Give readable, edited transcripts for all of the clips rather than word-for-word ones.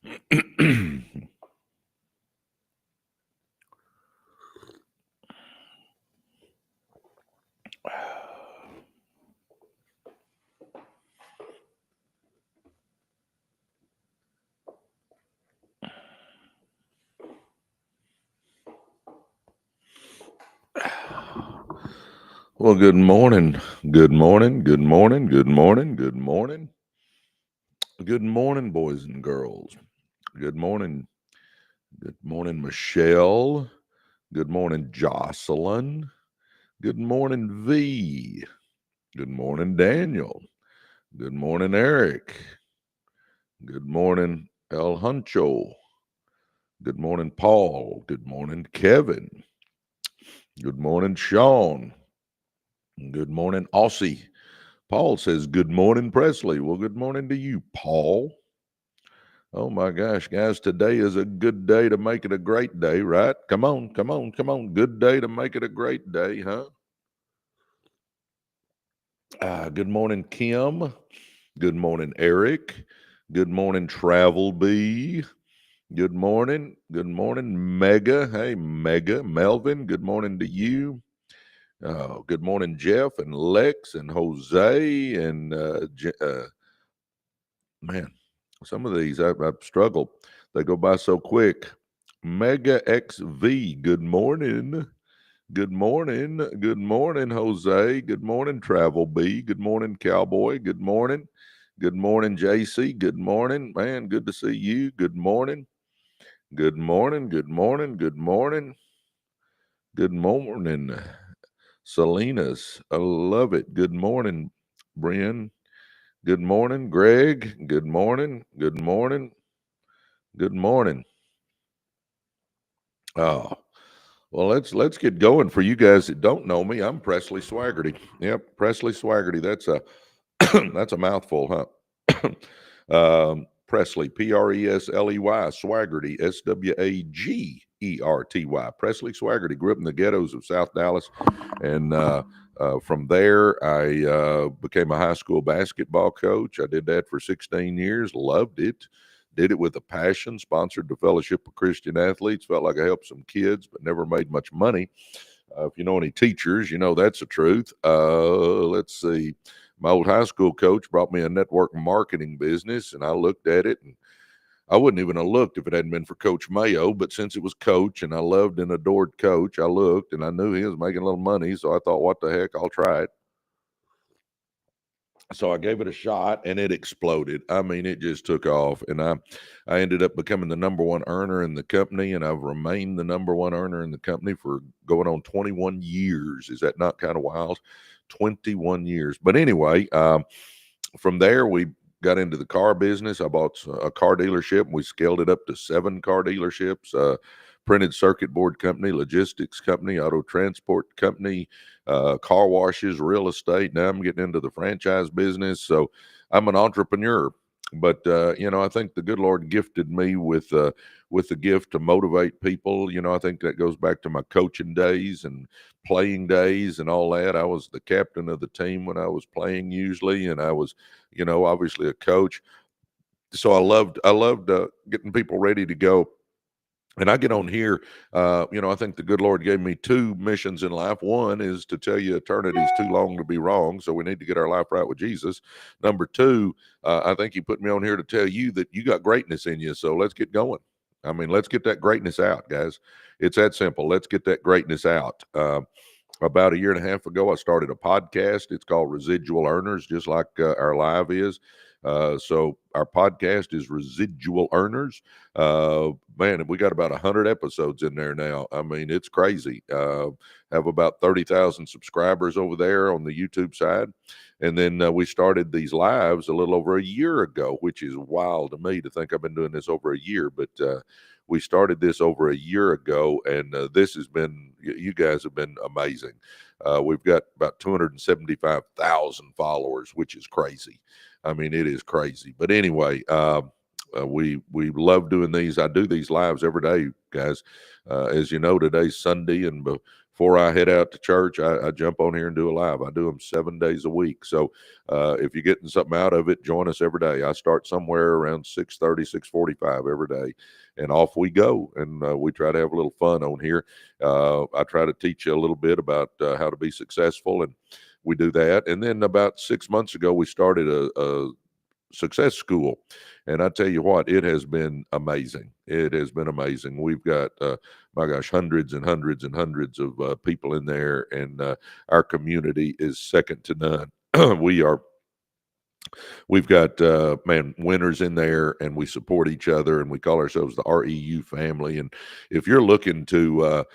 Well, good morning. Good morning. Good morning. Good morning. Good morning. Good morning, boys and girls. Good morning. Good morning, Michelle. Good morning, Jocelyn. Good morning, V. Good morning, Daniel. Good morning, Eric. Good morning, El Huncho. Good morning, Paul. Good morning, Kevin. Good morning, Sean. Good morning, Aussie. Paul says, good morning, Presley. Well, good morning to you, Paul. Oh my gosh, guys, today is a good day to make it a great day, right? Come on, come on, come on. Good day to make it a great day, huh? Good morning, Kim. Good morning, Eric. Good morning, Travel Bee. Good morning. Good morning, Mega. Hey, Mega. Melvin, good morning to you. Good morning, Jeff and Lex and Jose and man, some of these I've struggled. They go by so quick. Mega XV, good morning. Good morning. Good morning, Jose. Good morning, Travel B. Good morning, Cowboy. Good morning. Good morning, JC. Good morning. Man, good to see you. Good morning. Good morning. Good morning. Good morning. Good morning, Salinas. I love it. Good morning, Brian. Good morning, Greg. Good morning. Good morning. Good morning. Oh, well, let's get going. For you guys that don't know me, I'm Presley Swagerty. Yep, Presley Swagerty. That's a that's a mouthful, huh? Presley, Presley, Swagerty, Swagerty. Presley Swagerty. Grew up in the ghettos of South Dallas, and from there, I became a high school basketball coach. I did that for 16 years. Loved it. Did it with a passion. Sponsored the Fellowship of Christian Athletes. Felt like I helped some kids, but never made much money. If you know any teachers, you know that's the truth. Let's see. My old high school coach brought me a network marketing business, and I looked at it, and I wouldn't even have looked if it hadn't been for Coach Mayo. But since it was Coach, and I loved and adored Coach, I looked, and I knew he was making a little money, so I thought, what the heck, I'll try it. So I gave it a shot, and it exploded. I mean, it just took off, and I ended up becoming the number one earner in the company, and I've remained the number one earner in the company for going on 21 years. Is that not kind of wild? 21 years. But anyway, from there, we got into the car business. I bought a car dealership. We scaled it up to 7 car dealerships, printed circuit board company, logistics company, auto transport company, car washes, real estate. Now I'm getting into the franchise business. So I'm an entrepreneur. But I think the good Lord gifted me with the gift to motivate people. I think that goes back to my coaching days and playing days and all that. I was the captain of the team when I was playing usually, and I was, obviously a coach. So I loved getting people ready to go. And I get on here, I think the good Lord gave me 2 missions in life. One is to tell you eternity is too long to be wrong, so we need to get our life right with Jesus. Number 2, I think he put me on here to tell you that you got greatness in you, so let's get going. I mean, let's get that greatness out, guys. It's that simple. Let's get that greatness out. About a year and a half ago, I started a podcast. It's called Residual Earners, just like our live is. So our podcast is Residual Earners. Man, we got about 100 episodes in there now. I mean, it's crazy. Have about 30,000 subscribers over there on the YouTube side. And then we started these lives a little over a year ago, which is wild to me to think I've been doing this over a year. But we started this over a year ago, and this has been, you guys have been amazing. We've got about 275,000 followers, which is crazy. I mean, it is crazy. But anyway, we love doing these. I do these lives every day, guys. As you know, today's Sunday, and before I head out to church, I jump on here and do a live. I do them 7 days a week. So if you're getting something out of it, join us every day. I start somewhere around 6:30, 6:45 every day, and off we go. And we try to have a little fun on here. I try to teach you a little bit about how to be successful, and we do that. And then about 6 months ago, we started a success school, and I tell you what, it has been amazing. It has been amazing. We've got my gosh, hundreds and hundreds and hundreds of people in there, and our community is second to none. We've got winners in there, and we support each other, and we call ourselves the REU family. And if you're looking to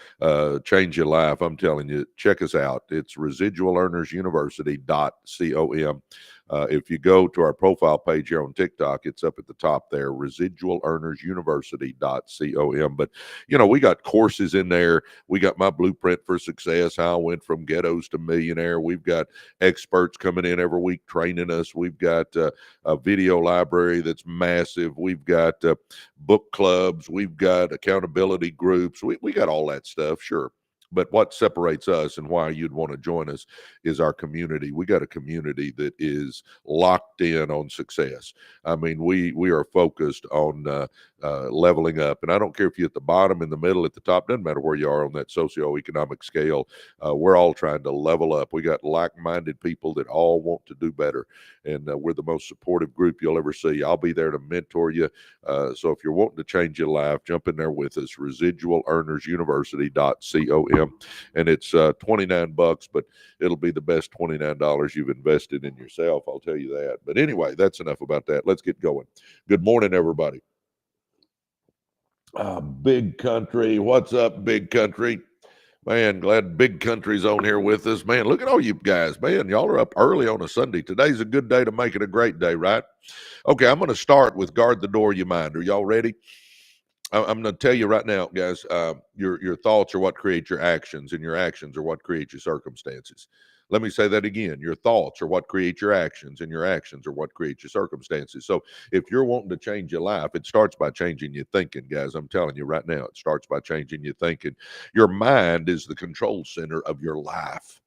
change your life, I'm telling you, check us out. It's residualearnersuniversity.com. If you go to our profile page here on TikTok, it's up at the top there, residualearnersuniversity.com. But, we got courses in there. We got my blueprint for success, how I went from ghettos to millionaire. We've got experts coming in every week training us. We've got a video library that's massive. We've got book clubs. We've got accountability groups. We got all that stuff, sure. But what separates us and why you'd want to join us is our community. We got a community that is locked in on success. I mean, we are focused on leveling up. And I don't care if you're at the bottom, in the middle, at the top, doesn't matter where you are on that socioeconomic scale. We're all trying to level up. We got like-minded people that all want to do better. And we're the most supportive group you'll ever see. I'll be there to mentor you. So if you're wanting to change your life, jump in there with us, residualearnersuniversity.com. And it's $29, but it'll be the best $29 you've invested in yourself. I'll tell you that. But anyway, that's enough about that. Let's get going. Good morning, everybody. Big Country. What's up, Big Country? Man, glad Big Country's on here with us. Man, look at all you guys. Man, y'all are up early on a Sunday. Today's a good day to make it a great day, right? Okay, I'm going to start with guard the door of your mind. Are y'all ready? I'm going to tell you right now, guys, your thoughts are what create your actions, and your actions are what create your circumstances. Let me say that again. Your thoughts are what create your actions, and your actions are what create your circumstances. So if you're wanting to change your life, it starts by changing your thinking, guys. I'm telling you right now, it starts by changing your thinking. Your mind is the control center of your life.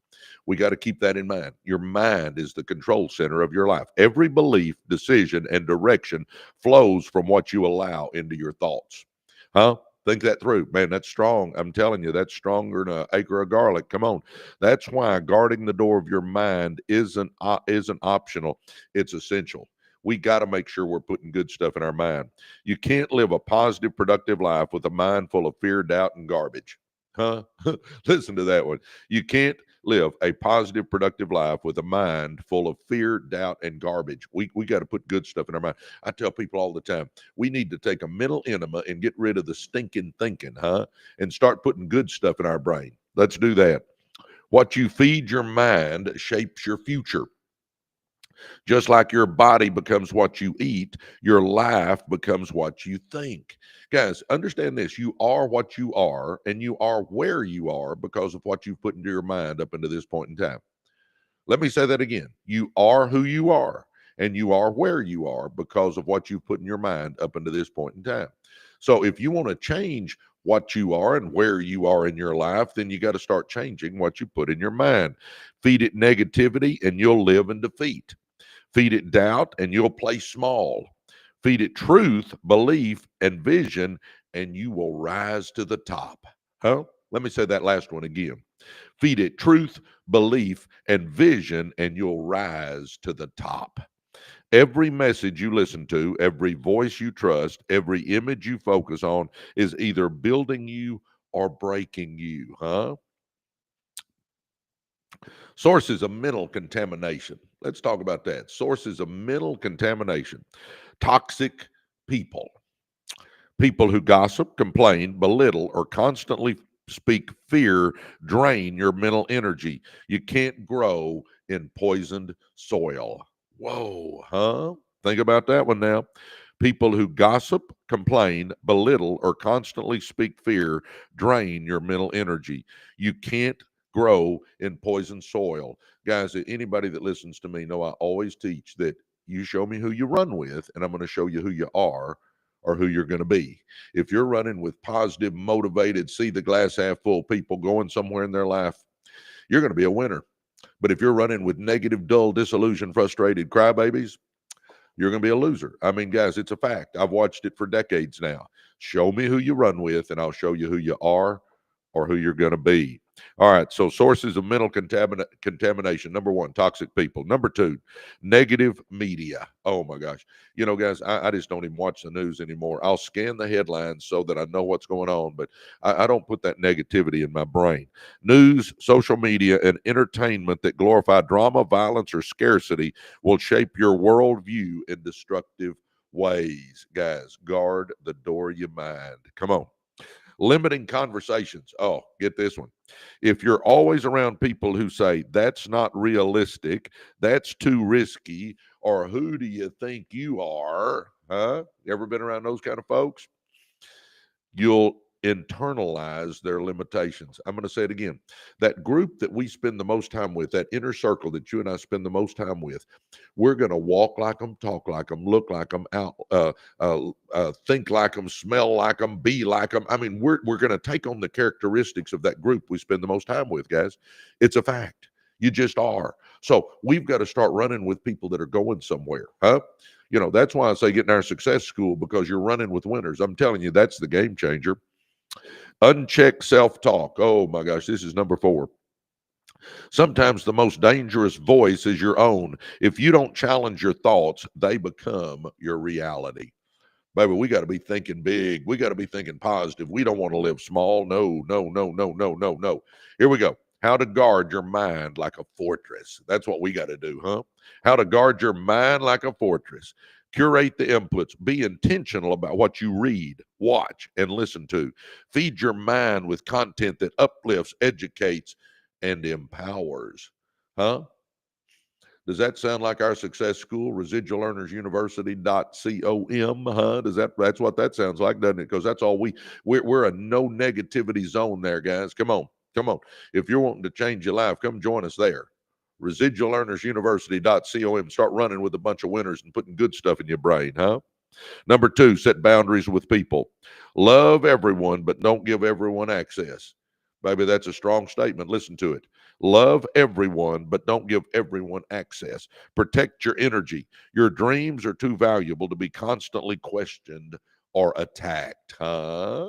We got to keep that in mind. Your mind is the control center of your life. Every belief, decision, and direction flows from what you allow into your thoughts. Huh? Think that through. Man, that's strong. I'm telling you, that's stronger than an acre of garlic. Come on. That's why guarding the door of your mind isn't optional. It's essential. We got to make sure we're putting good stuff in our mind. You can't live a positive, productive life with a mind full of fear, doubt, and garbage. Huh? Listen to that one. You can't live a positive, productive life with a mind full of fear, doubt, and garbage. We got to put good stuff in our mind. I tell people all the time, we need to take a mental enema and get rid of the stinking thinking, and start putting good stuff in our brain. Let's do that. What you feed your mind shapes your future. Just like your body becomes what you eat, your life becomes what you think. Guys, understand this. You are what you are, and you are where you are because of what you've put into your mind up until this point in time. Let me say that again. You are who you are, and you are where you are because of what you've put in your mind up until this point in time. So if you want to change what you are and where you are in your life, then you got to start changing what you put in your mind. Feed it negativity, and you'll live in defeat. Feed it doubt, and you'll play small. Feed it truth, belief, and vision, and you will rise to the top. Huh? Let me say that last one again. Feed it truth, belief, and vision, and you'll rise to the top. Every message you listen to, every voice you trust, every image you focus on is either building you or breaking you. Huh? Sources of mental contamination. Let's talk about that. Sources of mental contamination. Toxic people. People who gossip, complain, belittle, or constantly speak fear drain your mental energy. You can't grow in poisoned soil. Whoa, huh? Think about that one now. People who gossip, complain, belittle, or constantly speak fear drain your mental energy. You can't grow in poisoned soil. Guys, anybody that listens to me know I always teach that you show me who you run with, and I'm going to show you who you are or who you're going to be. If you're running with positive, motivated, see the glass half full people going somewhere in their life, you're going to be a winner. But if you're running with negative, dull, disillusioned, frustrated crybabies, you're going to be a loser. I mean, guys, it's a fact. I've watched it for decades now. Show me who you run with, and I'll show you who you are or who you're going to be. All right. So, sources of mental contamination. Number one, toxic people. Number two, negative media. Oh, my gosh. You know, guys, I just don't even watch the news anymore. I'll scan the headlines so that I know what's going on, but I don't put that negativity in my brain. News, social media, and entertainment that glorify drama, violence, or scarcity will shape your worldview in destructive ways. Guys, guard the door of your mind. Come on. Limiting conversations. Oh, get this one. If you're always around people who say, that's not realistic, that's too risky, or who do you think you are? Huh? You ever been around those kind of folks? You'll internalize their limitations. I'm going to say it again. That group that we spend the most time with, that inner circle that you and I spend the most time with, we're going to walk like them, talk like them, look like them, think like them, smell like them, be like them. I mean, we're going to take on the characteristics of that group we spend the most time with, guys. It's a fact. You just are. So we've got to start running with people that are going somewhere, huh? You know, that's why I say get in our success school, because you're running with winners. I'm telling you, that's the game changer. Unchecked self-talk. Oh my gosh, this is number 4. Sometimes the most dangerous voice is your own. If you don't challenge your thoughts, they become your reality. Baby, we got to be thinking big. We got to be thinking positive. We don't want to live small. No, no, no, no, no, no, no. Here we go. How to guard your mind like a fortress. That's what we got to do, huh? How to guard your mind like a fortress. Curate the inputs. Be intentional about what you read, watch, and listen to. Feed your mind with content that uplifts, educates, and empowers. Huh? Does that sound like our success school, Residual Earners University.com? Huh? That's what that sounds like, doesn't it? Because that's all we're a no negativity zone there, guys. Come on. Come on. If you're wanting to change your life, come join us there. Residual Earners University.com. Start running with a bunch of winners and putting good stuff in your brain, huh? Number 2, set boundaries with people. Love everyone, but don't give everyone access. Baby, that's a strong statement. Listen to it. Love everyone, but don't give everyone access. Protect your energy. Your dreams are too valuable to be constantly questioned or attacked. Huh?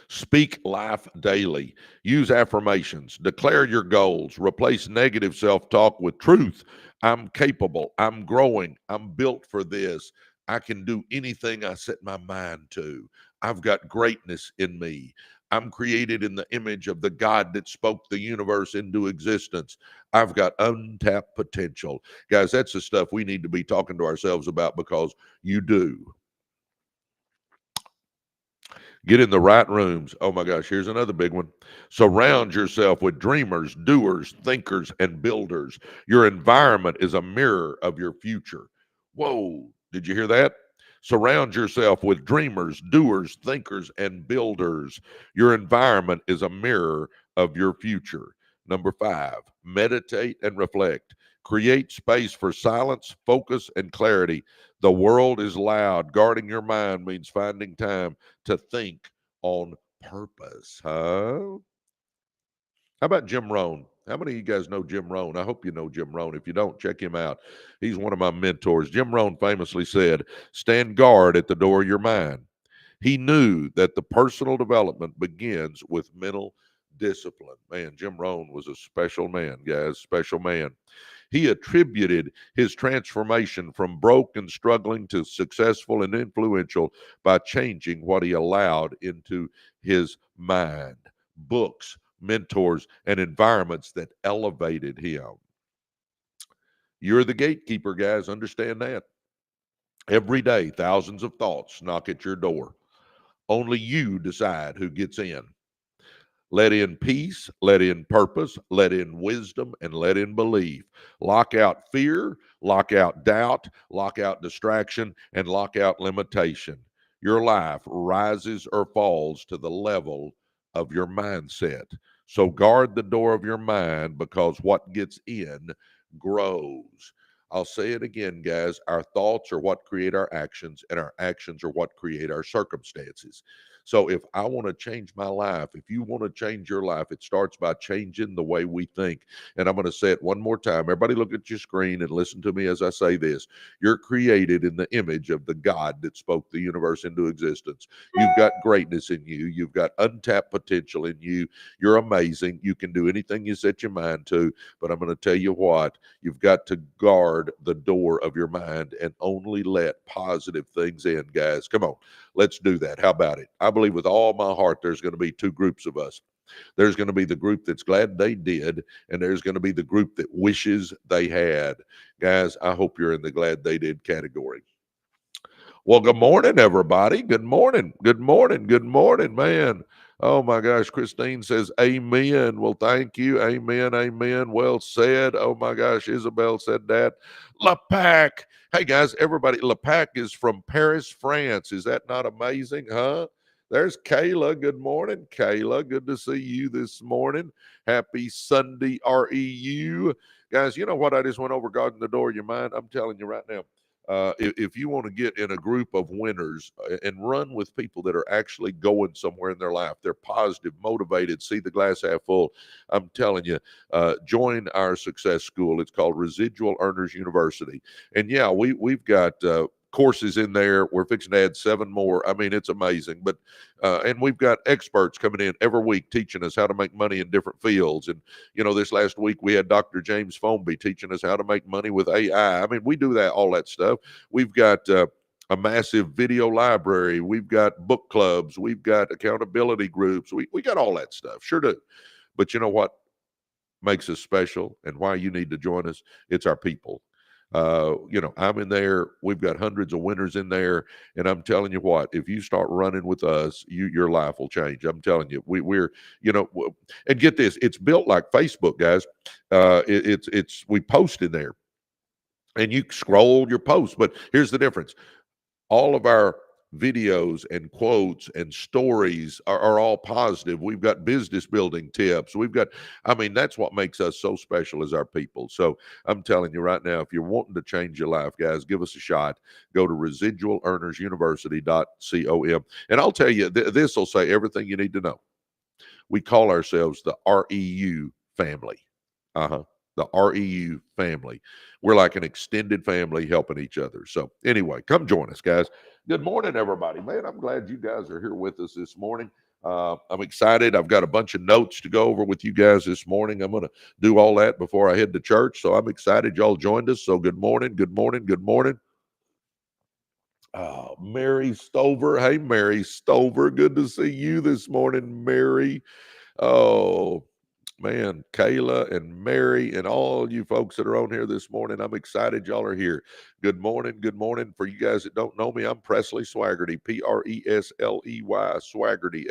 Speak life daily. Use affirmations. Declare your goals. Replace negative self talk with truth. I'm capable. I'm growing. I'm built for this. I can do anything I set my mind to. I've got greatness in me. I'm created in the image of the God that spoke the universe into existence. I've got untapped potential. Guys, that's the stuff we need to be talking to ourselves about, because you do. Get in the right rooms. Oh my gosh, here's another big one. Surround yourself with dreamers, doers, thinkers, and builders. Your environment is a mirror of your future. Whoa, did you hear that? Surround yourself with dreamers, doers, thinkers, and builders. Your environment is a mirror of your future. Number 5, meditate and reflect. Create space for silence, focus, and clarity. The world is loud. Guarding your mind means finding time to think on purpose, huh? How about Jim Rohn? How many of you guys know Jim Rohn? I hope you know Jim Rohn. If you don't, check him out. He's one of my mentors. Jim Rohn famously said, stand guard at the door of your mind. He knew that the personal development begins with mental discipline. Man, Jim Rohn was a special man, guys, special man. He attributed his transformation from broke and struggling to successful and influential by changing what he allowed into his mind. Books, mentors, and environments that elevated him. You're the gatekeeper, guys. Understand that. Every day, thousands of thoughts knock at your door. Only you decide who gets in. Let in peace, let in purpose, let in wisdom, and let in belief. Lock out fear, lock out doubt, lock out distraction, and lock out limitation. Your life rises or falls to the level of your mindset. So guard the door of your mind, because what gets in grows. I'll say it again, guys. Our thoughts are what create our actions, and our actions are what create our circumstances. So if I want to change my life, if you want to change your life, it starts by changing the way we think. And I'm going to say it one more time. Everybody look at your screen and listen to me as I say this. You're created in the image of the God that spoke the universe into existence. You've got greatness in you. You've got untapped potential in you. You're amazing. You can do anything you set your mind to. But I'm going to tell you what, you've got to guard the door of your mind and only let positive things in, guys. Come on, let's do that. How about it? I believe with all my heart there's going to be two groups of us. There's going to be the group that's glad they did, and there's going to be the group that wishes they had. Guys, I hope you're in the glad they did category. Well, good morning, everybody. Good morning. Good morning. Good morning, man. Oh my gosh, Christine says amen. Well, thank you. Amen. Amen. Well said. Oh my gosh, Isabel said that. LaPac. Hey guys, everybody, LaPac is from Paris, France. Is that not amazing, huh? There's Kayla. Good morning, Kayla. Good to see you this morning. Happy Sunday, REU. Guys, you know what? I just went over guarding the door of your mind. I'm telling you right now. If you want to get in a group of winners and run with people that are actually going somewhere in their life, they're positive, motivated, see the glass half full. I'm telling you, join our success school. It's called Residual Earners University. And yeah, we've got courses in there. We're fixing to add 7 more. I mean, it's amazing. But and we've got experts coming in every week teaching us how to make money in different fields. And you know, this last week we had Dr. James Foamby teaching us how to make money with AI. I mean, we do that, all that stuff. We've got a massive video library. We've got book clubs. We've got accountability groups. We got all that stuff. Sure do. But you know what makes us special and why you need to join us? It's our people. You know, I'm in there. We've got hundreds of winners in there, and I'm telling you what, if you start running with us, your life will change. I'm telling you, we're, you know, and get this, it's built like Facebook, guys. It's we post in there, and you scroll your posts. But here's the difference: all of our videos and quotes and stories are all positive. We've got business building tips. We've got, I mean, that's what makes us so special as our people. So I'm telling you right now, if you're wanting to change your life, guys, give us a shot. Go to residualearnersuniversity.com. And I'll tell you, this will say everything you need to know. We call ourselves the REU family. The REU family. We're like an extended family helping each other. So anyway, come join us, guys. Good morning, everybody. Man, I'm glad you guys are here with us this morning. I'm excited. I've got a bunch of notes to go over with you guys this morning. I'm going to do all that before I head to church. So I'm excited y'all joined us. So good morning, good morning, good morning. Mary Stover. Hey, Mary Stover. Good to see you this morning, Mary. Oh, man, Kayla and Mary and all you folks that are on here this morning. I'm excited y'all are here. Good morning. Good morning. For you guys that don't know me, I'm Presley Swagerty, Presley, Swagerty, Swagerty.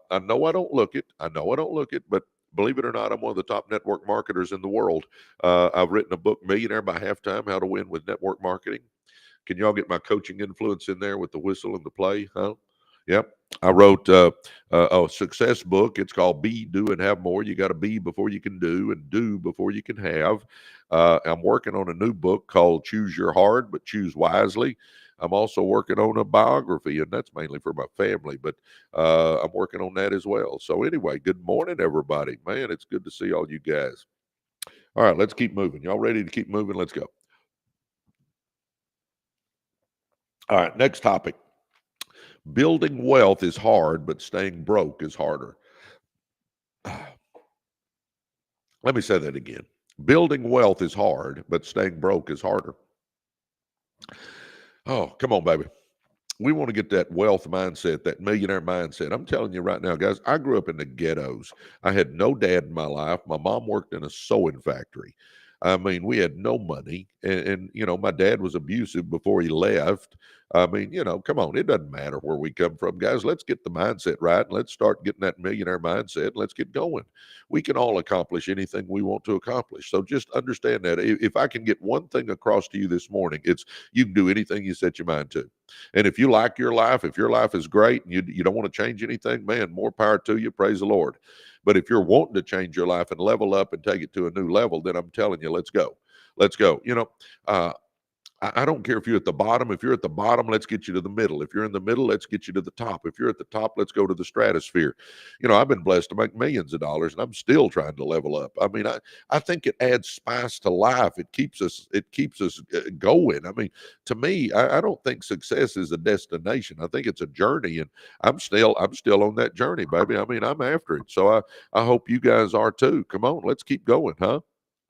I know I don't look it. But believe it or not, I'm one of the top network marketers in the world. I've written a book, Millionaire by Halftime, How to Win with Network Marketing. Can y'all get my coaching influence in there with the whistle and the play? Huh? Yep. I wrote a success book. It's called Be, Do, and Have More. You got to be before you can do, and do before you can have. I'm working on a new book called Choose Your Hard, but Choose Wisely. I'm also working on a biography, and that's mainly for my family, but I'm working on that as well. So anyway, good morning, everybody. Man, it's good to see all you guys. All right, let's keep moving. Y'all ready to keep moving? Let's go. All right, next topic. Building wealth is hard, but staying broke is harder. Let me say that again. Building wealth is hard, but staying broke is harder. Oh, come on, baby. We want to get that wealth mindset, that millionaire mindset. I'm telling you right now, guys, I grew up in the ghettos. I had no dad in my life. My mom worked in a sewing factory. I mean, we had no money. And you know, my dad was abusive before he left. I mean, come on. It doesn't matter where we come from, guys. Let's get the mindset right. And let's start getting that millionaire mindset. Let's get going. We can all accomplish anything we want to accomplish. So just understand that. If I can get one thing across to you this morning, it's you can do anything you set your mind to. And if you like your life, if your life is great and you don't want to change anything, man, more power to you. Praise the Lord. But if you're wanting to change your life and level up and take it to a new level, then I'm telling you, let's go. Let's go. Uh, I don't care if you're at the bottom. If you're at the bottom, let's get you to the middle. If you're in the middle, let's get you to the top. If you're at the top, let's go to the stratosphere. I've been blessed to make millions of dollars, and I'm still trying to level up. I mean, I think it adds spice to life. It keeps us going. I mean, to me, I don't think success is a destination. I think it's a journey, and I'm still on that journey, baby. I mean, I'm after it. So I hope you guys are too. Come on, let's keep going, huh?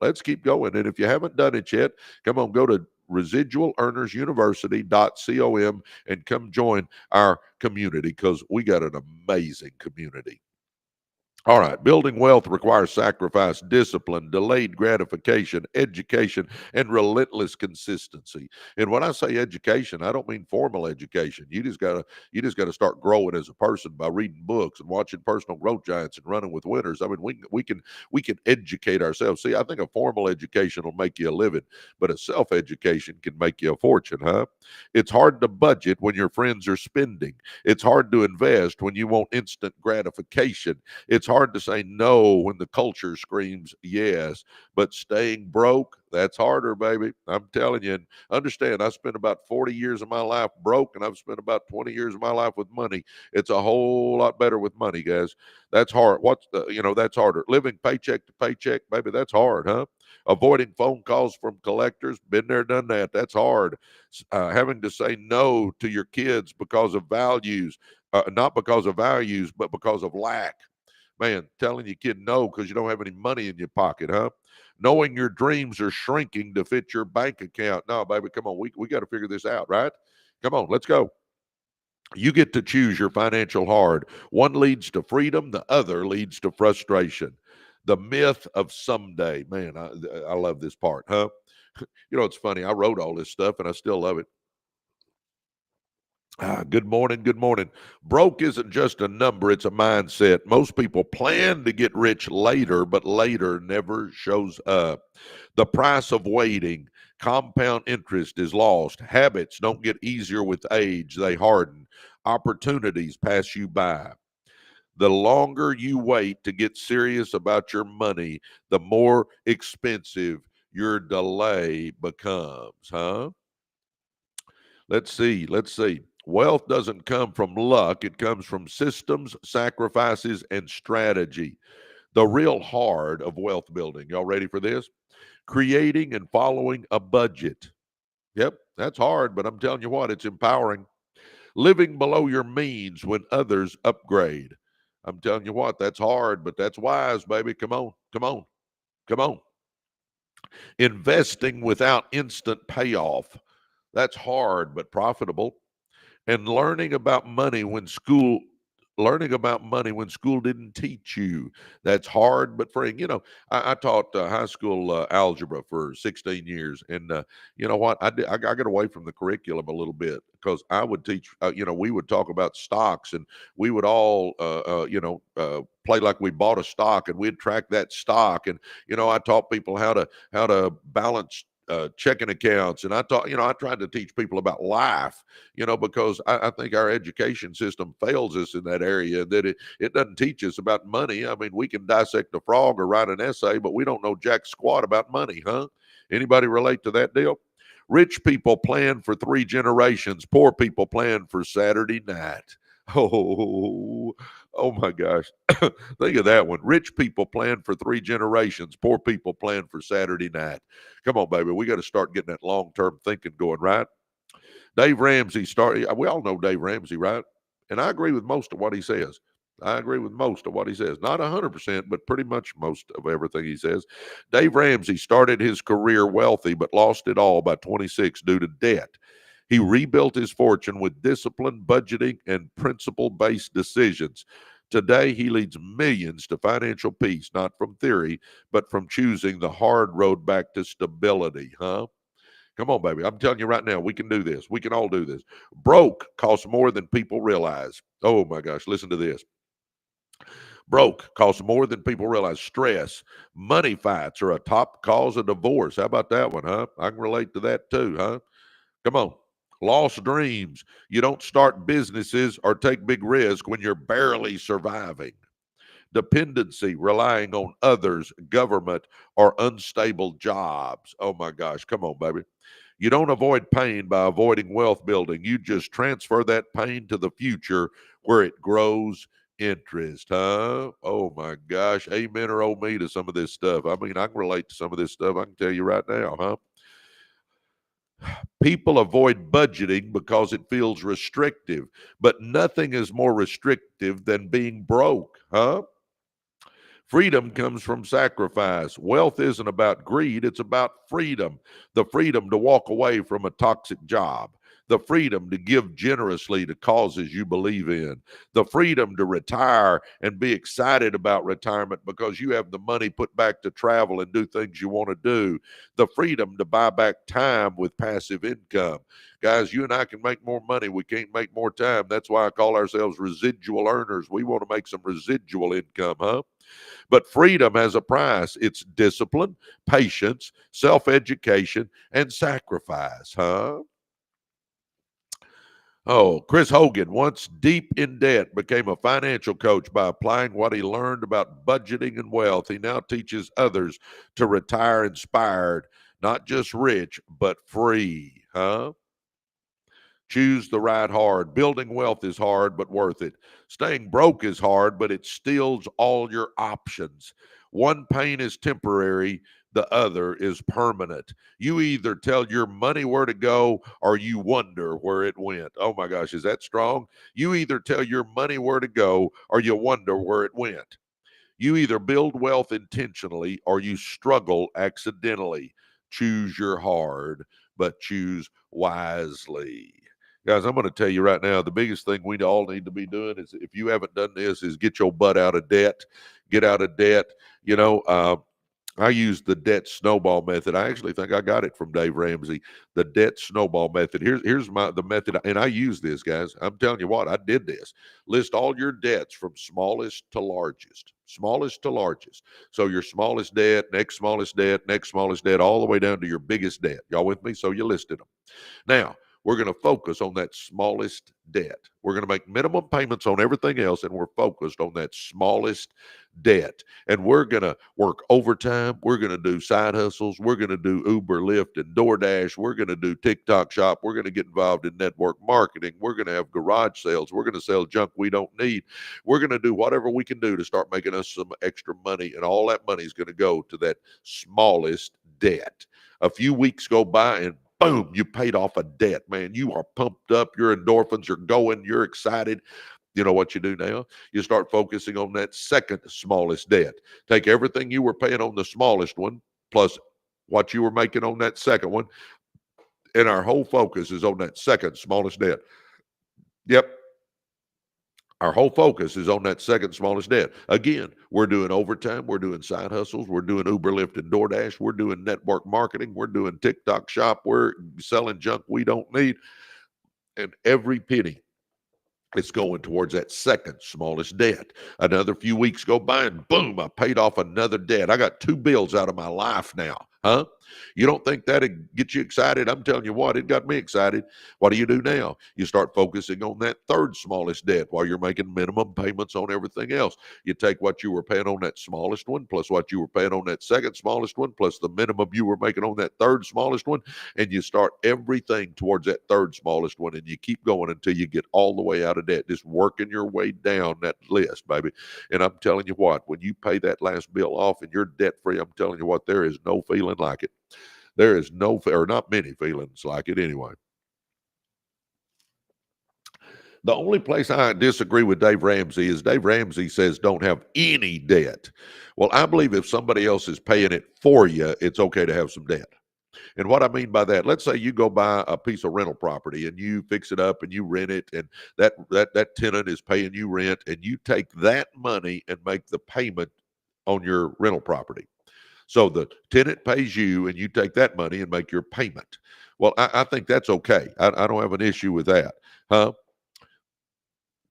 Let's keep going. And if you haven't done it yet, come on, go to residualearnersuniversity.com and come join our community because we got an amazing community. All right. Building wealth requires sacrifice, discipline, delayed gratification, education, and relentless consistency. And when I say education, I don't mean formal education. You just gotta start growing as a person by reading books and watching personal growth giants and running with winners. I mean, we can educate ourselves. See, I think a formal education will make you a living, but a self-education can make you a fortune, huh? It's hard to budget when your friends are spending. It's hard to invest when you want instant gratification. It's hard to say no when the culture screams yes, but staying broke, that's harder, baby. I'm telling you. And understand, I spent about 40 years of my life broke, and I've spent about 20 years of my life with money. It's a whole lot better with money, guys. That's hard. That's harder. Living paycheck to paycheck, baby, that's hard, huh? Avoiding phone calls from collectors, been there, done that. That's hard. Having to say no to your kids because of values, not because of values, but because of lack. Man, telling your kid no because you don't have any money in your pocket, huh? Knowing your dreams are shrinking to fit your bank account. No, baby, come on. We got to figure this out, right? Come on, let's go. You get to choose your financial hard. One leads to freedom, the other leads to frustration. The myth of someday. Man, I love this part, huh? It's funny. I wrote all this stuff and I still love it. Good morning. Good morning. Broke isn't just a number, it's a mindset. Most people plan to get rich later, but later never shows up. The price of waiting, compound interest is lost. Habits don't get easier with age, they harden. Opportunities pass you by. The longer you wait to get serious about your money, the more expensive your delay becomes, huh? Let's see. Let's see. Wealth doesn't come from luck, it comes from systems, sacrifices, and strategy. The real hard of wealth building. Y'all ready for this? Creating and following a budget. Yep, that's hard, but I'm telling you what, it's empowering. Living below your means when others upgrade. I'm telling you what, that's hard, but that's wise, baby. Come on, come on, come on. Investing without instant payoff. That's hard, but profitable. And learning about money when school didn't teach you. That's hard but freeing. I taught high school algebra for 16 years, and you know what, I got away from the curriculum a little bit because I would teach. We would talk about stocks, and we would all play like we bought a stock, and we'd track that stock. And I taught people how to balance checking accounts. And I tried to teach people about life, because I think our education system fails us in that area, that it doesn't teach us about money. I mean, we can dissect a frog or write an essay, but we don't know jack squat about money, huh? Anybody relate to that deal? Rich people plan for 3 generations. Poor people plan for Saturday night. Oh, oh my gosh. Think of that one. Rich people plan for 3 generations. Poor people plan for Saturday night. Come on, baby. We got to start getting that long-term thinking going, right? Dave Ramsey started. We all know Dave Ramsey, right? And I agree with most of what he says. I agree with most of what he says. Not 100%, but pretty much most of everything he says. Dave Ramsey started his career wealthy, but lost it all by 26 due to debt. He rebuilt his fortune with discipline, budgeting, and principle-based decisions. Today, he leads millions to financial peace, not from theory, but from choosing the hard road back to stability, huh? Come on, baby. I'm telling you right now, we can do this. We can all do this. Broke costs more than people realize. Oh my gosh, listen to this. Broke costs more than people realize. Stress, money fights are a top cause of divorce. How about that one, huh? I can relate to that too, huh? Come on. Lost dreams. You don't start businesses or take big risks when you're barely surviving. Dependency, relying on others, government, or unstable jobs. Oh my gosh. Come on, baby. You don't avoid pain by avoiding wealth building. You just transfer that pain to the future where it grows interest, huh? Oh my gosh. Amen or oh me to some of this stuff. I mean, I can relate to some of this stuff. I can tell you right now, huh? People avoid budgeting because it feels restrictive, but nothing is more restrictive than being broke, huh? Freedom comes from sacrifice. Wealth isn't about greed, it's about freedom. The freedom to walk away from a toxic job, the freedom to give generously to causes you believe in, the freedom to retire and be excited about retirement because you have the money put back to travel and do things you want to do, the freedom to buy back time with passive income. Guys, you and I can make more money. We can't make more time. That's why I call ourselves residual earners. We want to make some residual income, huh? But freedom has a price. It's discipline, patience, self-education, and sacrifice, huh? Oh, Chris Hogan, once deep in debt, became a financial coach by applying what he learned about budgeting and wealth. He now teaches others to retire inspired, not just rich, but free, huh? Choose the right hard. Building wealth is hard, but worth it. Staying broke is hard, but it steals all your options. One pain is temporary, the other is permanent. You either tell your money where to go or you wonder where it went. Oh my gosh, is that strong? You either tell your money where to go or you wonder where it went. You either build wealth intentionally or you struggle accidentally. Choose your hard, but choose wisely. Guys, I'm going to tell you right now, the biggest thing we all need to be doing is, if you haven't done this, is get your butt out of debt. Get out of debt. You know, I use the debt snowball method. I actually think I got it from Dave Ramsey. The debt snowball method. Here's the method, and I use this, guys. I'm telling you what, I did this. List all your debts from smallest to largest. Smallest to largest. So your smallest debt, next smallest debt, all the way down to your biggest debt. Y'all with me? So you listed them. Now, we're going to focus on that smallest debt. We're going to make minimum payments on everything else, and we're focused on that smallest debt. And we're going to work overtime. We're going to do side hustles. We're going to do Uber, Lyft, and DoorDash. We're going to do TikTok shop. We're going to get involved in network marketing. We're going to have garage sales. We're going to sell junk we don't need. We're going to do whatever we can do to start making us some extra money. And all that money is going to go to that smallest debt. A few weeks go by and boom, you paid off a debt, man. You are pumped up. Your endorphins are going. You're excited. You know what you do now? You start focusing on that second smallest debt. Take everything you were paying on the smallest one plus what you were making on that second one, and our whole focus is on that second smallest debt. Yep. Our whole focus is on that second smallest debt. Again, we're doing overtime. We're doing side hustles. We're doing Uber, Lyft, and DoorDash. We're doing network marketing. We're doing TikTok shop. We're selling junk we don't need. And every penny it's going towards that second smallest debt. Another few weeks go by and boom, I paid off another debt. I got two bills out of my life now. Huh? You don't think that'd get you excited? I'm telling you what, it got me excited. What do? Now you start focusing on that third smallest debt while you're making minimum payments on everything else. You take what you were paying on that smallest one plus what you were paying on that second smallest one plus the minimum you were making on that third smallest one, and you start everything towards that third smallest one, and you keep going until you get all the way out of debt, just working your way down that list, baby. And I'm telling you what, when you pay that last bill off and you're debt free, I'm telling you what, there is no feeling like it. There is no, or not many feelings like it anyway. The only place I disagree with Dave Ramsey is Dave Ramsey says don't have any debt. Well, I believe if somebody else is paying it for you, it's okay to have some debt. And what I mean by that, let's say you go buy a piece of rental property and you fix it up and you rent it, and that tenant is paying you rent, and you take that money and make the payment on your rental property. So the tenant pays you and you take that money and make your payment. Well, I think that's okay. I don't have an issue with that. Huh?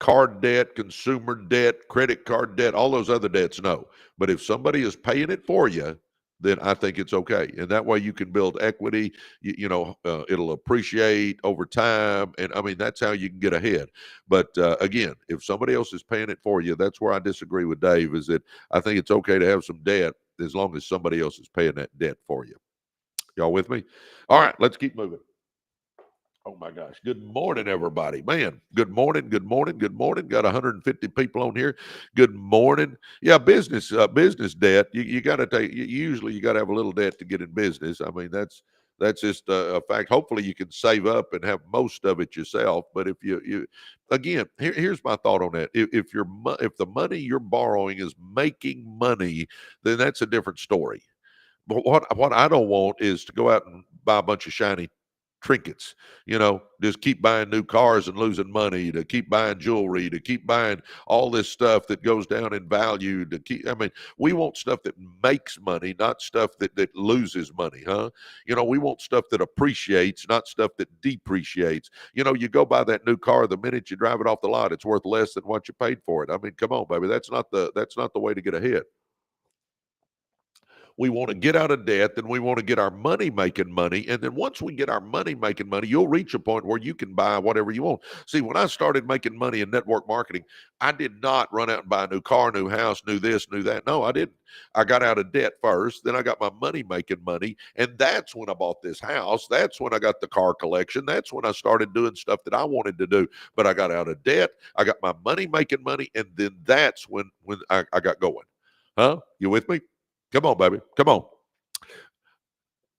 Card debt, consumer debt, credit card debt, all those other debts, no. But if somebody is paying it for you, then I think it's okay. And that way you can build equity. It'll appreciate over time. And I mean, that's how you can get ahead. But again, if somebody else is paying it for you, that's where I disagree with Dave, is that I think it's okay to have some debt as long as somebody else is paying that debt for you. Y'all with me? All right, let's keep moving. Oh my gosh. Good morning, everybody. Man, good morning, good morning, good morning. Got 150 people on here. Good morning. Yeah, business debt. You got to take, usually you got to have a little debt to get in business. I mean, that's just a fact. Hopefully you can save up and have most of it yourself. But if you again, here's my thought on that. If the money you're borrowing is making money, then that's a different story. But what I don't want is to go out and buy a bunch of shiny trinkets, just keep buying new cars and losing money, to keep buying jewelry, to keep buying all this stuff that goes down in value, I mean, we want stuff that makes money, not stuff that loses money, huh? We want stuff that appreciates, not stuff that depreciates. You go buy that new car, the minute you drive it off the lot, it's worth less than what you paid for it. I mean, come on, baby. That's not the way to get ahead. We want to get out of debt, then we want to get our money making money. And then once we get our money making money, you'll reach a point where you can buy whatever you want. See, when I started making money in network marketing, I did not run out and buy a new car, new house, new this, new that. No, I didn't. I got out of debt first, then I got my money making money. And that's when I bought this house. That's when I got the car collection. That's when I started doing stuff that I wanted to do. But I got out of debt, I got my money making money, and then that's when I got going. Huh? You with me? Come on, baby. Come on.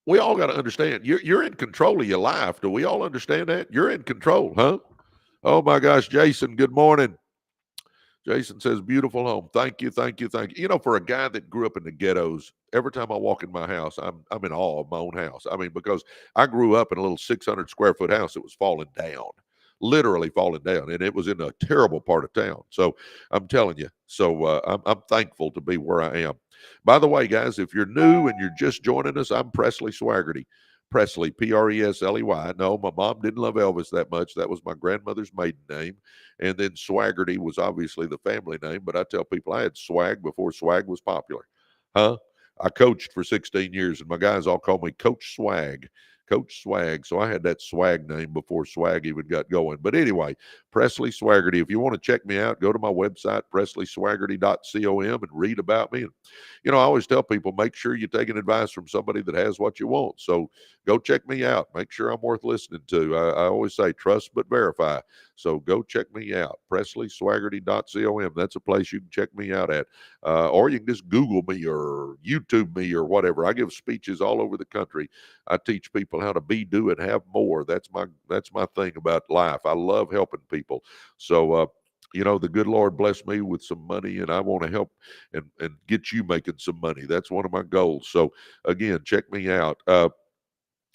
We all got to understand you're in control of your life. Do we all understand that? You're in control, huh? Oh my gosh, Jason, good morning. Jason says, beautiful home. Thank you, thank you, thank you. For a guy that grew up in the ghettos, every time I walk in my house, I'm in awe of my own house. I mean, because I grew up in a little 600 square foot house that was falling down, literally falling down, and it was in a terrible part of town. So I'm telling you, I'm thankful to be where I am. By the way, guys, if you're new and you're just joining us, I'm Presley Swagerty. Presley, Presley. No, my mom didn't love Elvis that much. That was my grandmother's maiden name. And then Swaggerty was obviously the family name. But I tell people I had swag before swag was popular. Huh? I coached for 16 years, and my guys all call me Coach Swag. Coach Swag. So I had that swag name before swag even got going. But anyway, Presley Swaggerty. If you want to check me out, go to my website, presleyswaggerty.com, and read about me. And, I always tell people, make sure you're taking advice from somebody that has what you want. So go check me out. Make sure I'm worth listening to. I always say trust but verify. So go check me out, presleyswaggerty.com. That's a place you can check me out at. Or you can just Google me or YouTube me or whatever. I give speeches all over the country. I teach people how to be, do, and have more. That's my thing about life. I love helping people. So the good Lord blessed me with some money, and I want to help and get you making some money. That's one of my goals. So again, check me out.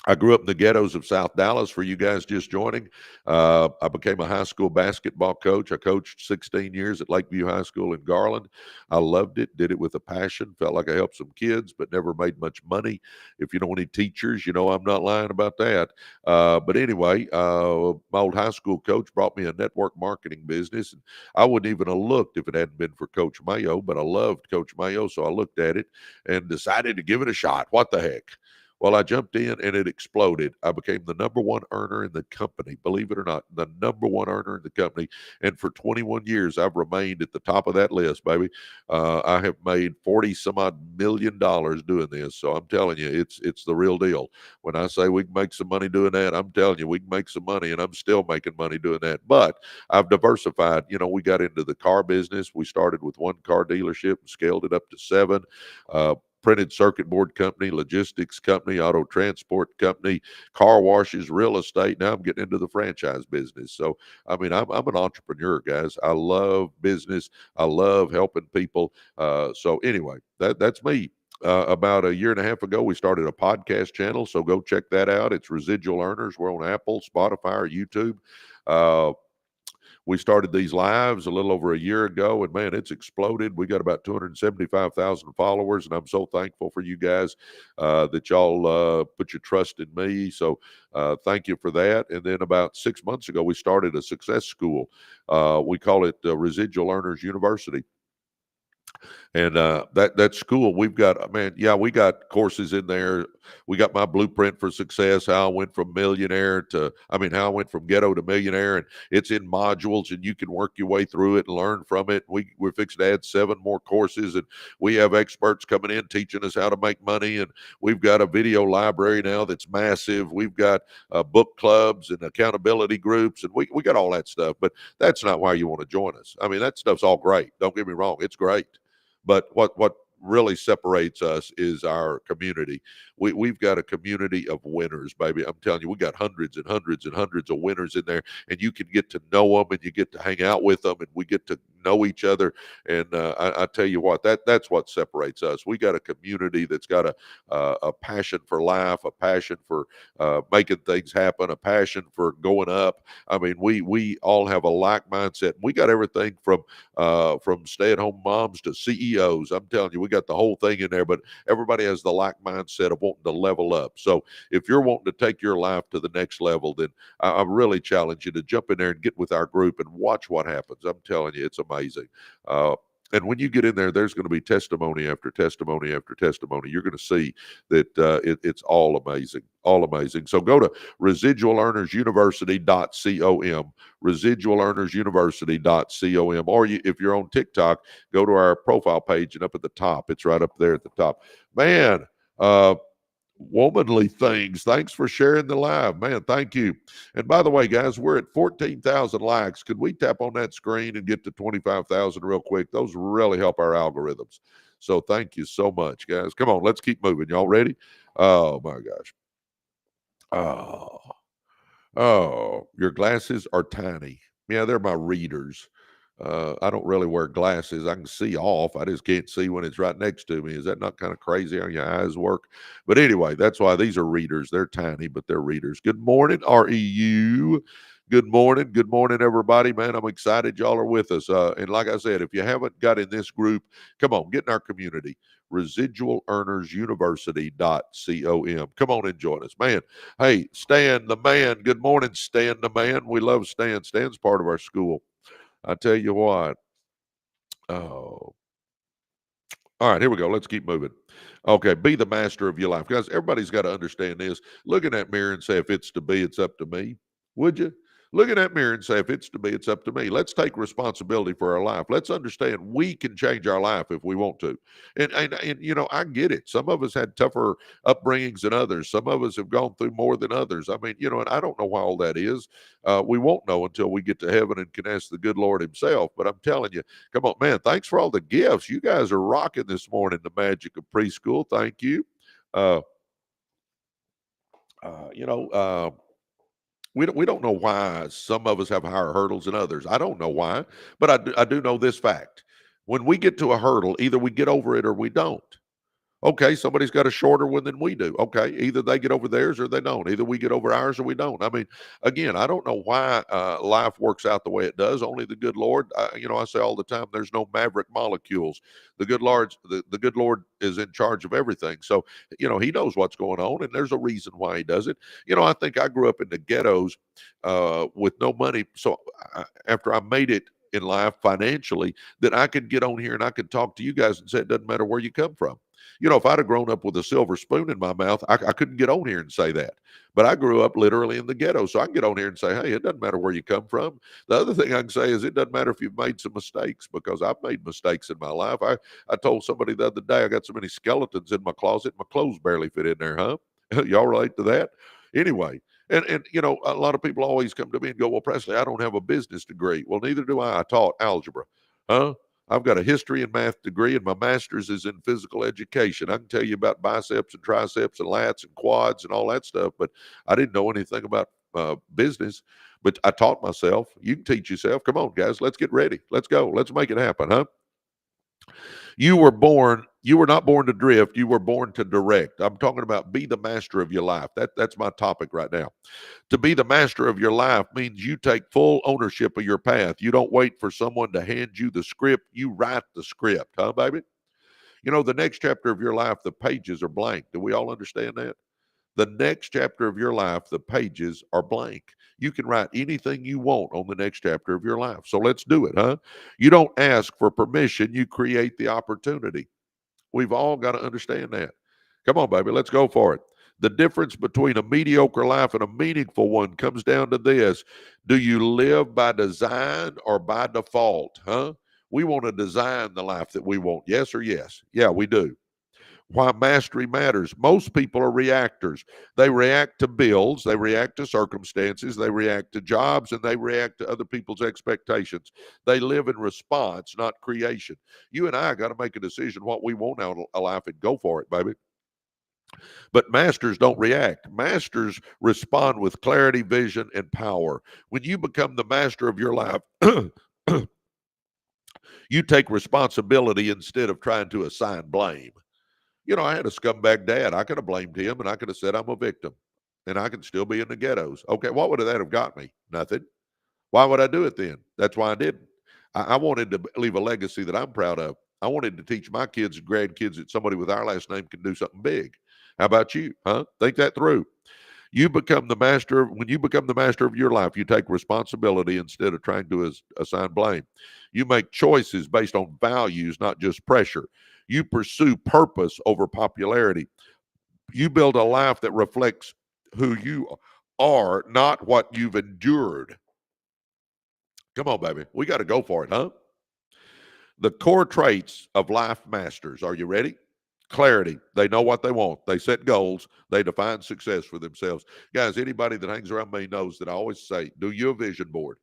I grew up in the ghettos of South Dallas. For you guys just joining, I became a high school basketball coach. I coached 16 years at Lakeview High School in Garland. I loved it, did it with a passion, felt like I helped some kids, but never made much money. If you know any teachers, I'm not lying about that. But anyway, my old high school coach brought me a network marketing business. And I wouldn't even have looked if it hadn't been for Coach Mayo, but I loved Coach Mayo. So I looked at it and decided to give it a shot. What the heck? Well, I jumped in and it exploded. I became the number one earner in the company. Believe it or not, the number one earner in the company. And for 21 years, I've remained at the top of that list, baby. I have made 40 some odd $million doing this. So I'm telling you, it's the real deal. When I say we can make some money doing that, I'm telling you, we can make some money, and I'm still making money doing that. But I've diversified. We got into the car business. We started with one car dealership and scaled it up to 7. Printed circuit board company, logistics company, auto transport company, car washes, real estate. Now I'm getting into the franchise business. So, I mean, I'm an entrepreneur, guys. I love business. I love helping people. So anyway, that's me. About a year and a half ago, we started a podcast channel. So go check that out. It's Residual Earners. We're on Apple, Spotify, or YouTube. We started these lives a little over a year ago, and man, it's exploded. We got about 275,000 followers, and I'm so thankful for you guys that y'all put your trust in me. So thank you for that. And then about 6 months ago, we started a success school. We call it Residual Earners University. And that school, we've got, man, yeah, we got courses in there. We got my blueprint for success, how I went from millionaire to, how I went from ghetto to millionaire, and it's in modules, and you can work your way through it and learn from it. We're fixing to add 7 more courses, and we have experts coming in teaching us how to make money. And we've got a video library now that's massive. We've got book clubs and accountability groups, and we got all that stuff. But that's not why you want to join us. That stuff's all great. Don't get me wrong. It's great. But what really separates us is our community. We've got a community of winners, baby. I'm telling you, we got hundreds and hundreds and hundreds of winners in there, and you can get to know them, and you get to hang out with them, and we get to know each other. And I tell you what, that's what separates us. We got a community that's got a passion for life, a passion for making things happen, a passion for going up. We all have a like mindset. We got everything from stay-at-home moms to CEOs. I'm telling you, we got the whole thing in there, but everybody has the like mindset of wanting to level up. So if you're wanting to take your life to the next level, then I really challenge you to jump in there and get with our group and watch what happens. I'm telling you, it's amazing. And when you get in there, there's going to be testimony after testimony after testimony. You're going to see that it's all amazing, all amazing. So go to residualearnersuniversity.com, residualearnersuniversity.com, or if you're on TikTok, go to our profile page, and up at the top, it's right up there at the top. Man, womanly things, thanks for sharing the live, man. Thank you. And by the way, guys, we're at 14,000 likes. Could we tap on that screen and get to 25,000 real quick? Those really help our algorithms. So thank you so much, guys. Come on, let's keep moving. Y'all ready? Oh my gosh. Oh, your glasses are tiny. Yeah, they're my readers. I don't really wear glasses. I can see off. I just can't see when it's right next to me. Is that not kind of crazy how your eyes work? But anyway, that's why these are readers. They're tiny, but they're readers. Good morning, REU. Good morning. Good morning, everybody. Man, I'm excited y'all are with us. And like I said, if you haven't got in this group, come on, get in our community. Residualearnersuniversity.com. Come on and join us. Man, hey, Stan the man. Good morning, Stan the man. We love Stan. Stan's part of our school. I tell you what. Oh, all right, here we go. Let's keep moving. Okay, be the master of your life. Guys, everybody's got to understand this. Look in that mirror and say, if it's to be, it's up to me. Would you? Look in that mirror and say, if it's to be, it's up to me. Let's take responsibility for our life. Let's understand we can change our life if we want to. And I get it. Some of us had tougher upbringings than others. Some of us have gone through more than others. And I don't know why all that is. We won't know until we get to heaven and can ask the good Lord himself. But I'm telling you, come on, man, thanks for all the gifts. You guys are rocking this morning, the magic of preschool. Thank you. Uh, uh, you know, uh, we don't know why some of us have higher hurdles than others. I don't know why, but I do know this fact. When we get to a hurdle, either we get over it or we don't. Okay, somebody's got a shorter one than we do. Okay, either they get over theirs or they don't. Either we get over ours or we don't. Again, I don't know why life works out the way it does. Only the good Lord. I say all the time, there's no maverick molecules. The good Lord is in charge of everything. So, He knows what's going on, and there's a reason why He does it. I think I grew up in the ghettos with no money. So after I made it in life financially, that I could get on here and I could talk to you guys and say it doesn't matter where you come from. If I'd have grown up with a silver spoon in my mouth, I couldn't get on here and say that. But I grew up literally in the ghetto, so I can get on here and say, hey, it doesn't matter where you come from. The other thing I can say is it doesn't matter if you've made some mistakes, because I've made mistakes in my life. I told somebody the other day I got so many skeletons in my closet, my clothes barely fit in there, huh? Y'all relate to that? Anyway, and a lot of people always come to me and go, well, Presley, I don't have a business degree. Well, neither do I. I taught algebra. Huh? I've got a history and math degree, and my master's is in physical education. I can tell you about biceps and triceps and lats and quads and all that stuff, but I didn't know anything about business. But I taught myself. You can teach yourself. Come on, guys, let's get ready. Let's go. Let's make it happen, huh? You were not born to drift, you were born to direct. I'm talking about be the master of your life. That's my topic right now. To be the master of your life means you take full ownership of your path. You don't wait for someone to hand you the script. You write the script, huh, baby? You know, the next chapter of your life, the pages are blank. Do we all understand that? The next chapter of your life, the pages are blank. You can write anything you want on the next chapter of your life. So let's do it, huh? You don't ask for permission, you create the opportunity. We've all got to understand that. Come on, baby, let's go for it. The difference between a mediocre life and a meaningful one comes down to this. Do you live by design or by default, huh? We want to design the life that we want. Yes or yes? Yeah, we do. Why mastery matters. Most people are reactors. They react to bills, they react to circumstances, they react to jobs, and they react to other people's expectations. They live in response, not creation. You and I got to make a decision what we want out of life and go for it, baby. But masters don't react. Masters respond with clarity, vision, and power. When you become the master of your life, you take responsibility instead of trying to assign blame. You know, I had a scumbag dad. I could have blamed him and I could have said I'm a victim and I could still be in the ghettos. Okay, what would that have got me? Nothing. Why would I do it then? That's why I didn't. I wanted to leave a legacy that I'm proud of. I wanted to teach my kids and grandkids that somebody with our last name can do something big. How about you? Huh? Think that through. You become the master. When you become the master of your life, you take responsibility instead of trying to assign blame. You make choices based on values, not just pressure. You pursue purpose over popularity. You build a life that reflects who you are, not what you've endured. Come on, baby. We got to go for it, huh? The core traits of life masters. Are you ready? Clarity. They know what they want. They set goals. They define success for themselves. Guys, anybody that hangs around me knows that I always say, do you a vision board.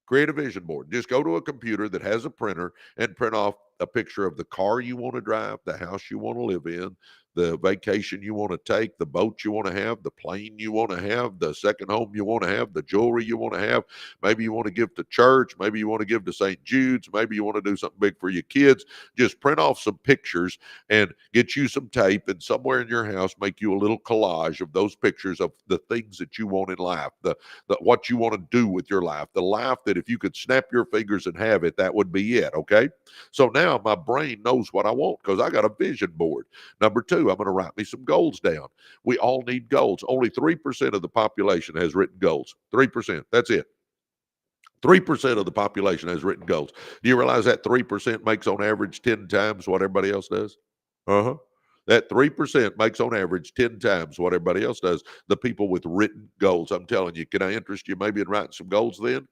Create a vision board. Just go to a computer that has a printer and print off a picture of the car you want to drive, the house you want to live in, the vacation you want to take, the boat you want to have, the plane you want to have, the second home you want to have, the jewelry you want to have. Maybe you want to give to church. Maybe you want to give to St. Jude's. Maybe you want to do something big for your kids. Just print off some pictures and get you some tape and somewhere in your house make you a little collage of those pictures of the things that you want in life, what you want to do with your life, the life that if you could snap your fingers and have it, that would be it. Okay. So now my brain knows what I want because I got a vision board. Number two, I'm going to write me some goals down. We all need goals. Only 3% of the population has written goals. 3%. That's it. 3% of the population has written goals. Do you realize that 3% makes on average 10 times what everybody else does? Uh-huh. That 3% makes on average 10 times what everybody else does. The people with written goals. I'm telling you, can I interest you maybe in writing some goals then?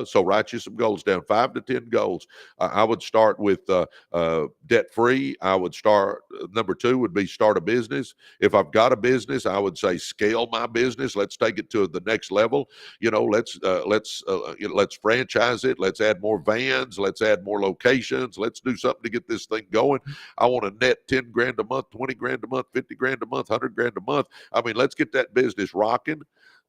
So write you some goals down, 5 to 10 goals. I would start with debt free. I would start, number two would be start a business. If I've got a business, I would say scale my business. Let's take it to the next level. You know, let's franchise it. Let's add more vans. Let's add more locations. Let's do something to get this thing going. I want to net 10 grand a month, 20 grand a month, 50 grand a month, 100 grand a month. I mean, let's get that business rocking.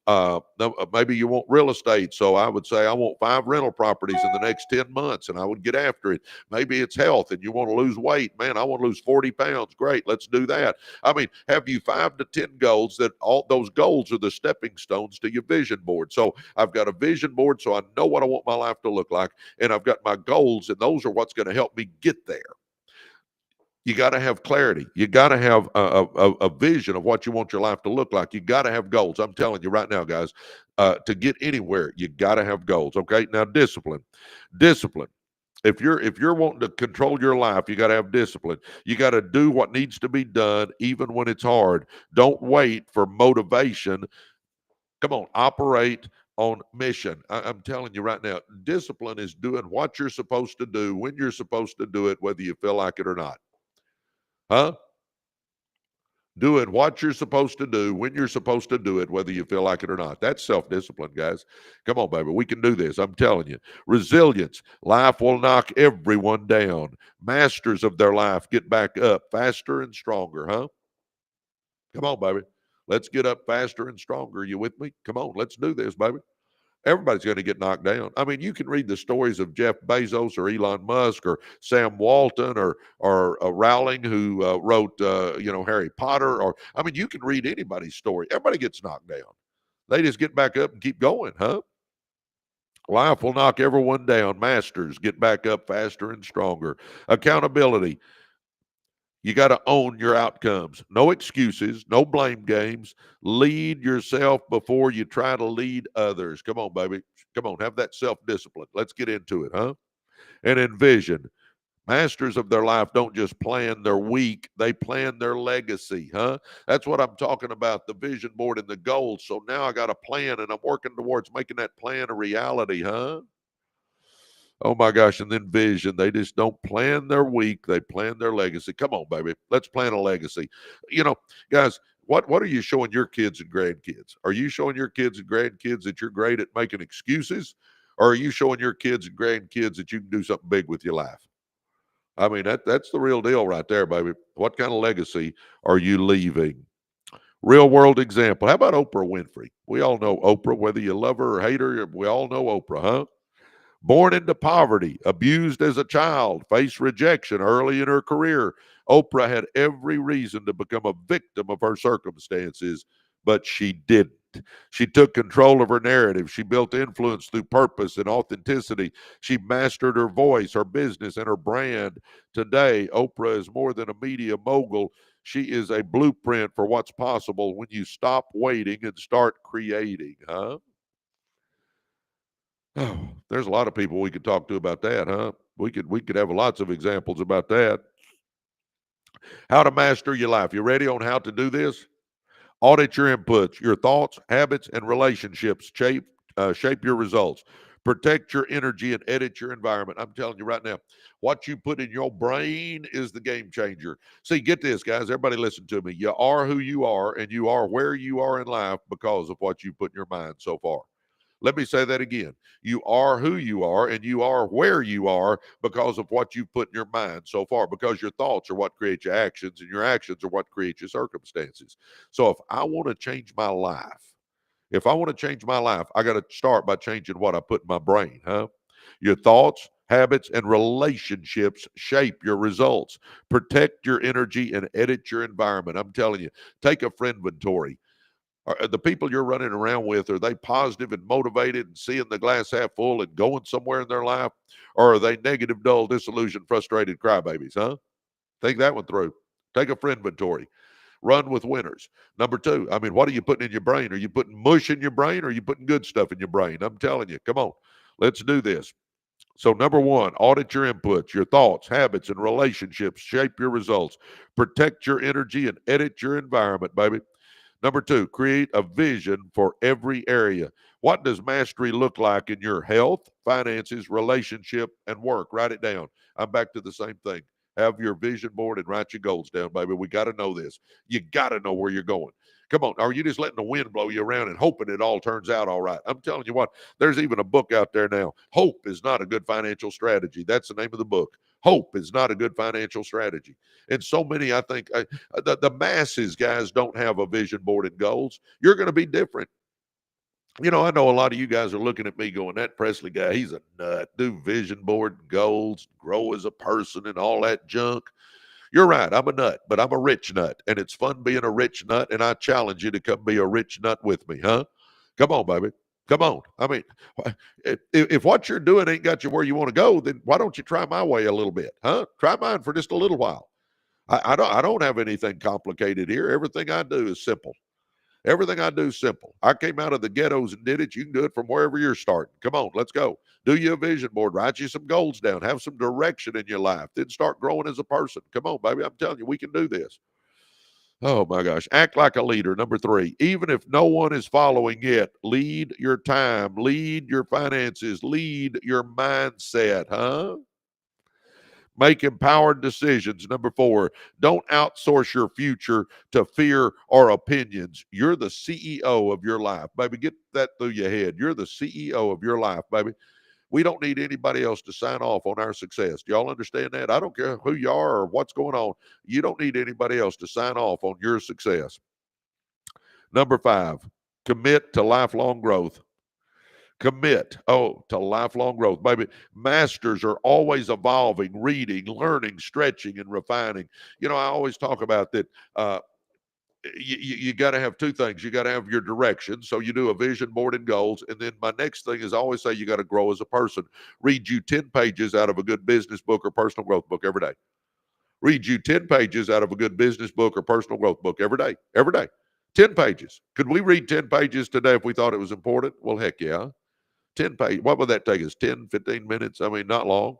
Maybe you want real estate. So I would say I want 5 rental properties in the next 10 months and I would get after it. Maybe it's health and you want to lose weight. Man, I want to lose 40 pounds. Great. Let's do that. I mean, have you 5 to 10 goals that all those goals are the stepping stones to your vision board. So I've got a vision board so I know what I want my life to look like. And I've got my goals and those are what's going to help me get there. You got to have clarity. You got to have a vision of what you want your life to look like. You got to have goals. I'm telling you right now, guys, to get anywhere, you got to have goals. Okay. Now, discipline. If you're wanting to control your life, you got to have discipline. You got to do what needs to be done, even when it's hard. Don't wait for motivation. Come on, operate on mission. I'm telling you right now, discipline is doing what you're supposed to do when you're supposed to do it, whether you feel like it or not. Huh? Doing what you're supposed to do when you're supposed to do it, whether you feel like it or not. That's self-discipline, guys. Come on, baby. We can do this. I'm telling you. Resilience. Life will knock everyone down. Masters of their life get back up faster and stronger, huh? Come on, baby. Let's get up faster and stronger. You with me? Come on. Let's do this, baby. Everybody's going to get knocked down. I mean, you can read the stories of Jeff Bezos or Elon Musk or Sam Walton or Rowling, who wrote Harry Potter. Or I mean, you can read anybody's story. Everybody gets knocked down. They just get back up and keep going, huh? Life will knock everyone down. Masters get back up faster and stronger. Accountability. You got to own your outcomes. No excuses, no blame games. Lead yourself before you try to lead others. Come on, baby. Come on, have that self-discipline. Let's get into it, huh? And envision. Masters of their life don't just plan their week, they plan their legacy, huh? That's what I'm talking about, the vision board and the goals. So now I got a plan and I'm working towards making that plan a reality, huh? Oh my gosh. And then vision. They just don't plan their week. They plan their legacy. Come on, baby. Let's plan a legacy. You know, guys, what are you showing your kids and grandkids? Are you showing your kids and grandkids that you're great at making excuses? Or are you showing your kids and grandkids that you can do something big with your life? I mean, that's the real deal right there, baby. What kind of legacy are you leaving? Real world example. How about Oprah Winfrey? We all know Oprah, whether you love her or hate her. We all know Oprah, huh? Born into poverty, abused as a child, faced rejection early in her career. Oprah had every reason to become a victim of her circumstances, but she didn't. She took control of her narrative. She built influence through purpose and authenticity. She mastered her voice, her business, and her brand. Today, Oprah is more than a media mogul. She is a blueprint for what's possible when you stop waiting and start creating, huh? Oh, there's a lot of people we could talk to about that, huh? We could have lots of examples about that. How to master your life. You ready on how to do this? Audit your inputs, your thoughts, habits, and relationships shape your results. Protect your energy and edit your environment. I'm telling you right now, what you put in your brain is the game changer. See, get this, guys. Everybody listen to me. You are who you are, and you are where you are in life because of what you put in your mind so far. Let me say that again. You are who you are, and you are where you are because of what you put in your mind so far, because your thoughts are what create your actions, and your actions are what create your circumstances. So if I want to change my life, if I want to change my life, I got to start by changing what I put in my brain, huh? Your thoughts, habits, and relationships shape your results. Protect your energy and edit your environment. I'm telling you, take a friend inventory. Are the people you're running around with, are they positive and motivated and seeing the glass half full and going somewhere in their life? Or are they negative, dull, disillusioned, frustrated crybabies, huh? Think that one through. Take a friend inventory. Run with winners. Number two, I mean, what are you putting in your brain? Are you putting mush in your brain or are you putting good stuff in your brain? I'm telling you, come on, let's do this. So, number one, audit your inputs, your thoughts, habits, and relationships shape your results. Protect your energy and edit your environment, baby. Number two, create a vision for every area. What does mastery look like in your health, finances, relationship, and work? Write it down. I'm back to the same thing. Have your vision board and write your goals down, baby. We got to know this. You got to know where you're going. Come on. Are you just letting the wind blow you around and hoping it all turns out all right? I'm telling you what, there's even a book out there now. Hope is not a good financial strategy. That's the name of the book. Hope is not a good financial strategy. And so many, I think, the masses, guys, don't have a vision board and goals. You're going to be different. I know a lot of you guys are looking at me going, that Presley guy, he's a nut. Do vision board and goals, grow as a person and all that junk. You're right. I'm a nut, but I'm a rich nut. And it's fun being a rich nut. And I challenge you to come be a rich nut with me, huh? Come on, baby. Come on. I mean, if what you're doing ain't got you where you want to go, then why don't you try my way a little bit, huh? Try mine for just a little while. I don't have anything complicated here. Everything I do is simple. Everything I do is simple. I came out of the ghettos and did it. You can do it from wherever you're starting. Come on, let's go. Do you a vision board. Write you some goals down. Have some direction in your life. Then start growing as a person. Come on, baby. I'm telling you, we can do this. Oh my gosh. Act like a leader. Number three, even if no one is following it, lead your time, lead your finances, lead your mindset, huh? Make empowered decisions. Number four, don't outsource your future to fear or opinions. You're the CEO of your life, baby. Get that through your head. You're the CEO of your life, baby. We don't need anybody else to sign off on our success. Do y'all understand that? I don't care who you are or what's going on. You don't need anybody else to sign off on your success. Number five, commit to lifelong growth. Commit, to lifelong growth. Baby, masters are always evolving, reading, learning, stretching, and refining. I always talk about that. You got to have two things. You got to have your direction. So you do a vision board and goals. And then my next thing is I always say you got to grow as a person. Read you 10 pages out of a good business book or personal growth book every day. Read you 10 pages out of a good business book or personal growth book every day. Every day. 10 pages. Could we read 10 pages today if we thought it was important? Well, heck yeah. 10 pages. What would that take us? 10, 15 minutes? I mean, not long.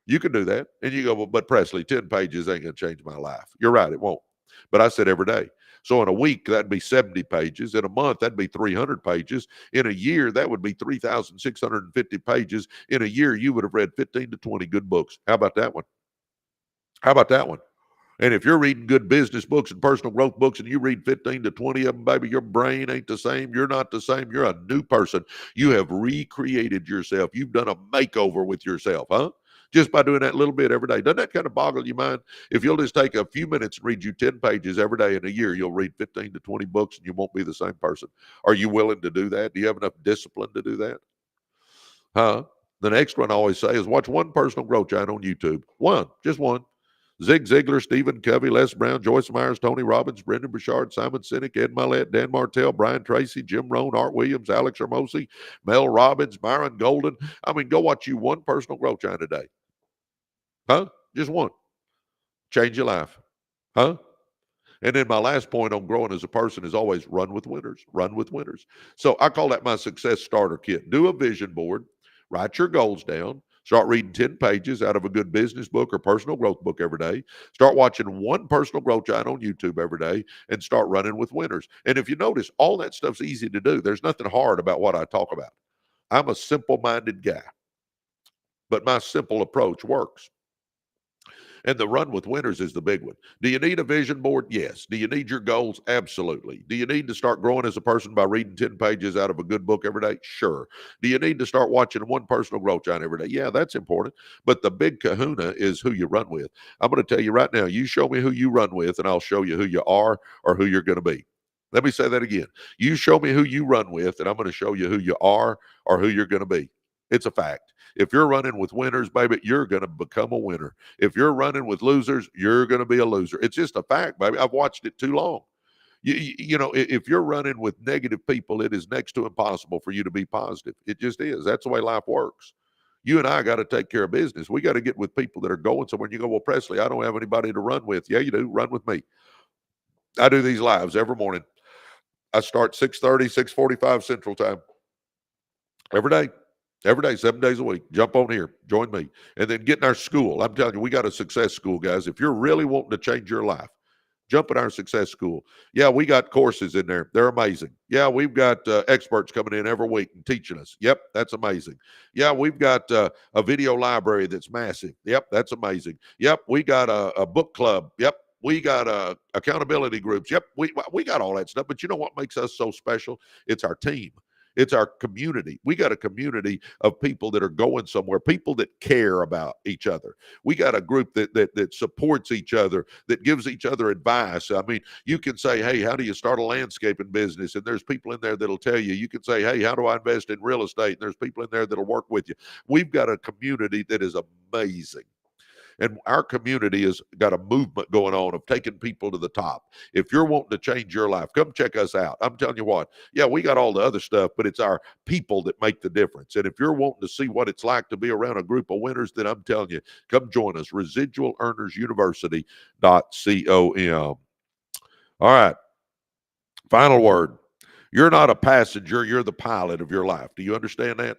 You can do that. And you go, well, but Presley, 10 pages ain't going to change my life. You're right, it won't. But I said every day. So in a week, that'd be 70 pages. In a month, that'd be 300 pages. In a year, that would be 3,650 pages. In a year, you would have read 15 to 20 good books. How about that one? How about that one? And if you're reading good business books and personal growth books and you read 15 to 20 of them, baby, your brain ain't the same. You're not the same. You're a new person. You have recreated yourself. You've done a makeover with yourself, huh? Just by doing that little bit every day. Doesn't that kind of boggle your mind? If you'll just take a few minutes and read you 10 pages every day in a year, you'll read 15 to 20 books and you won't be the same person. Are you willing to do that? Do you have enough discipline to do that? Huh? The next one I always say is watch one personal growth giant on YouTube. One, just one. Zig Ziglar, Stephen Covey, Les Brown, Joyce Myers, Tony Robbins, Brendan Burchard, Simon Sinek, Ed Mylett, Dan Martell, Brian Tracy, Jim Rohn, Art Williams, Alex Hermosi, Mel Robbins, Byron Golden. I mean, go watch you one personal growth giant a day. Huh? Just one. Change your life. Huh? And then my last point on growing as a person is always run with winners. Run with winners. So I call that my success starter kit. Do a vision board. Write your goals down. Start reading 10 pages out of a good business book or personal growth book every day. Start watching one personal growth giant on YouTube every day and start running with winners. And if you notice, all that stuff's easy to do. There's nothing hard about what I talk about. I'm a simple-minded guy, but my simple approach works. And the run with winners is the big one. Do you need a vision board? Yes. Do you need your goals? Absolutely. Do you need to start growing as a person by reading 10 pages out of a good book every day? Sure. Do you need to start watching one personal growth giant every day? Yeah, that's important. But the big kahuna is who you run with. I'm going to tell you right now, you show me who you run with, and I'll show you who you are or who you're going to be. Let me say that again. You show me who you run with, and I'm going to show you who you are or who you're going to be. It's a fact. If you're running with winners, baby, you're going to become a winner. If you're running with losers, you're going to be a loser. It's just a fact, baby. I've watched it too long. If you're running with negative people, it is next to impossible for you to be positive. It just is. That's the way life works. You and I got to take care of business. We got to get with people that are going somewhere. And you go, well, Presley, I don't have anybody to run with. Yeah, you do. Run with me. I do these lives every morning. I start 6:30, 6:45 Central Time every day. Every day, 7 days a week. Jump on here. Join me. And then get in our school. I'm telling you, we got a success school, guys. If you're really wanting to change your life, jump in our success school. Yeah, we got courses in there. They're amazing. Yeah, we've got experts coming in every week and teaching us. Yep, that's amazing. Yeah, we've got a video library that's massive. Yep, that's amazing. Yep, we got a book club. Yep, we got accountability groups. Yep, we got all that stuff. But you know what makes us so special? It's our team. It's our community. We got a community of people that are going somewhere, people that care about each other. We got a group that supports each other, that gives each other advice. I mean, you can say, hey, how do you start a landscaping business? And there's people in there that'll tell you. You can say, hey, how do I invest in real estate? And there's people in there that'll work with you. We've got a community that is amazing. And our community has got a movement going on of taking people to the top. If you're wanting to change your life, come check us out. I'm telling you what, yeah, we got all the other stuff, but it's our people that make the difference. And if you're wanting to see what it's like to be around a group of winners, then I'm telling you, come join us. Residual Earners University.com. All right. Final word. You're not a passenger, you're the pilot of your life. Do you understand that?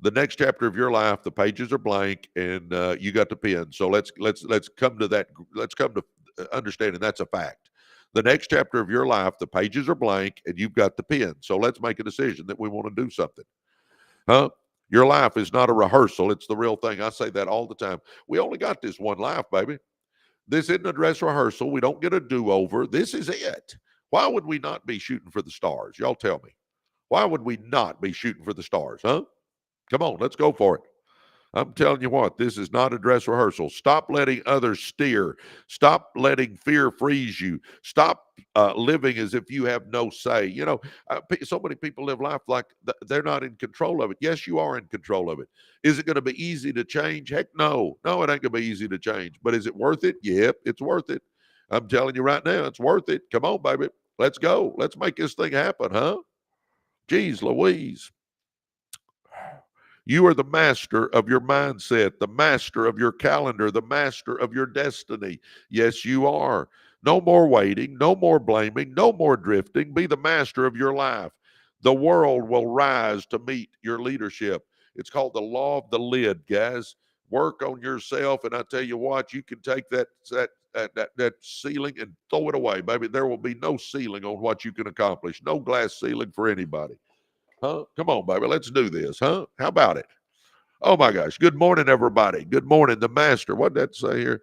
The next chapter of your life, the pages are blank, and you got the pen. So let's come to that. Let's come to understanding that's a fact. The next chapter of your life, the pages are blank, and you've got the pen. So let's make a decision that we want to do something. Huh? Your life is not a rehearsal; it's the real thing. I say that all the time. We only got this one life, baby. This isn't a dress rehearsal. We don't get a do-over. This is it. Why would we not be shooting for the stars? Y'all tell me. Why would we not be shooting for the stars? Huh? Come on, let's go for it. I'm telling you what, this is not a dress rehearsal. Stop letting others steer. Stop letting fear freeze you. Stop living as if you have no say. So many people live life like they're not in control of it. Yes, you are in control of it. Is it going to be easy to change? Heck no. No, it ain't going to be easy to change. But is it worth it? Yep, it's worth it. I'm telling you right now, it's worth it. Come on, baby. Let's go. Let's make this thing happen, huh? Geez, Louise. You are the master of your mindset, the master of your calendar, the master of your destiny. Yes, you are. No more waiting, no more blaming, no more drifting. Be the master of your life. The world will rise to meet your leadership. It's called the law of the lid, guys. Work on yourself, and I tell you what, you can take that ceiling and throw it away, baby. There will be no ceiling on what you can accomplish. No glass ceiling for anybody. Huh? Come on, baby. Let's do this, huh? How about it? Oh my gosh. Good morning, everybody. Good morning, the master. What did that say here?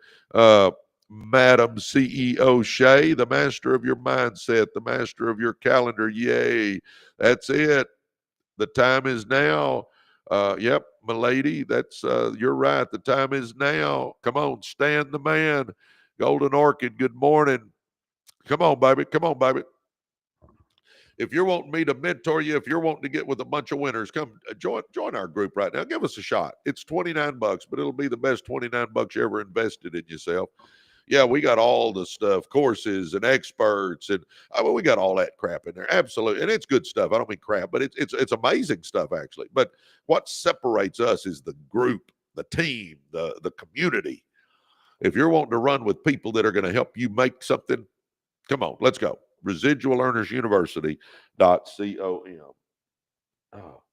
Madam CEO Shay, the master of your mindset, the master of your calendar. Yay. That's it. The time is now. Yep, my lady, that's you're right. The time is now. Come on, Stan the man. Golden Orchid, good morning. Come on, baby. Come on, baby. If you're wanting me to mentor you, if you're wanting to get with a bunch of winners, come join our group right now. Give us a shot. It's $29, but it'll be the best $29 you ever invested in yourself. Yeah, we got all the stuff, courses and experts, and we got all that crap in there. Absolutely, and it's good stuff. I don't mean crap, but it's amazing stuff actually. But what separates us is the group, the team, the community. If you're wanting to run with people that are going to help you make something, come on, let's go. Residual Earners University.com. Oh,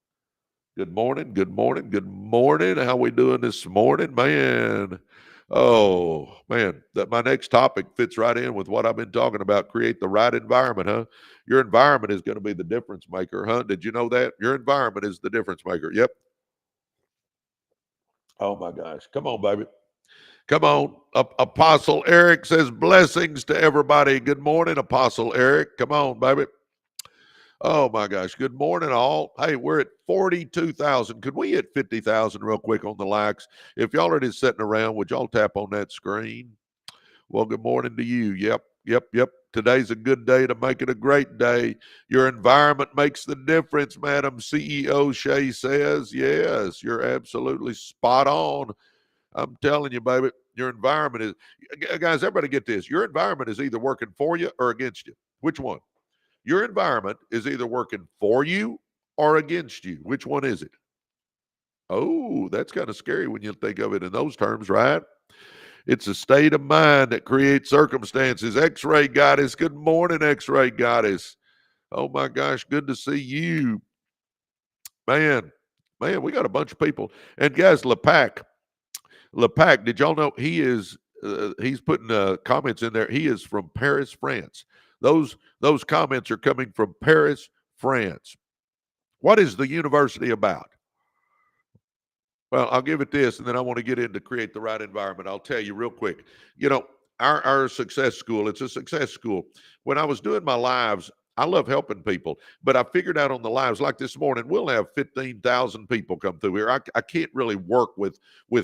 good morning. Good morning. Good morning. How we doing this morning, man? Oh, man, my next topic fits right in with what I've been talking about. Create the right environment, huh? Your environment is going to be the difference maker, huh? Did you know that? Your environment is the difference maker. Yep. Oh, my gosh. Come on, baby. Come on. Apostle Eric says blessings to everybody. Good morning, Apostle Eric. Come on, baby. Oh my gosh. Good morning, all. Hey, we're at 42,000. Could we hit 50,000 real quick on the likes? If y'all are just sitting around, would y'all tap on that screen? Well, good morning to you. Yep. Today's a good day to make it a great day. Your environment makes the difference, Madam CEO Shay says. Yes, you're absolutely spot on. I'm telling you, baby, your environment is, guys, everybody get this. Your environment is either working for you or against you. Which one? Your environment is either working for you or against you. Which one is it? Oh, that's kind of scary when you think of it in those terms, right? It's a state of mind that creates circumstances. X-ray goddess. Good morning, X-ray goddess. Oh my gosh, good to see you. Man, we got a bunch of people. And guys, Lepac, did y'all know he's putting comments in there. He is from Paris, France. Those comments are coming from Paris, France. What is the university about? Well, I'll give it this, and then I want to get into create the right environment. I'll tell you real quick. You know, our success school, it's a success school. When I was doing my lives, I love helping people, but I figured out on the lives like this morning, we'll have 15,000 people come through here. I can't really work with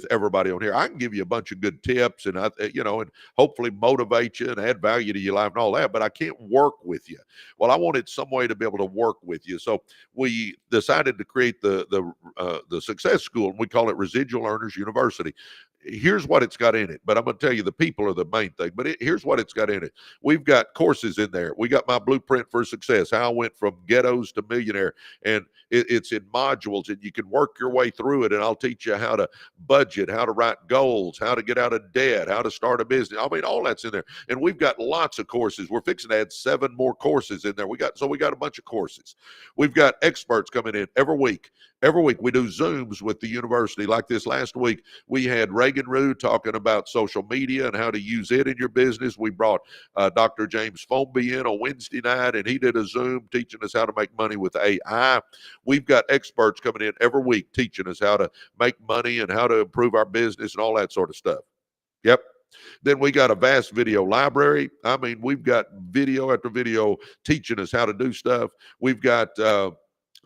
everybody on here. I can give you a bunch of good tips and and hopefully motivate you and add value to your life and all that, but I can't work with you. Well, I wanted some way to be able to work with you. So we decided to create the success school, and we call it Residual Earners University. Here's what it's got in it, but I'm going to tell you the people are the main thing. But here's what it's got in it. We've got courses in there. We got my blueprint for success, how I went from ghettos to millionaire, and it's in modules, and you can work your way through it. And I'll teach you how to budget, how to write goals, how to get out of debt, how to start a business. I mean, all that's in there. And we've got lots of courses. We're fixing to add 7 more courses in there. We got a bunch of courses. We've got experts coming in every week. Every week we do Zooms with the university. Like this last week, we had Reagan Rue talking about social media and how to use it in your business. We brought Dr. James Fomby in on Wednesday night, and he did a Zoom teaching us how to make money with AI. We've got experts coming in every week teaching us how to make money and how to improve our business and all that sort of stuff. Yep. Then we got a vast video library. I mean, we've got video after video teaching us how to do stuff. We've got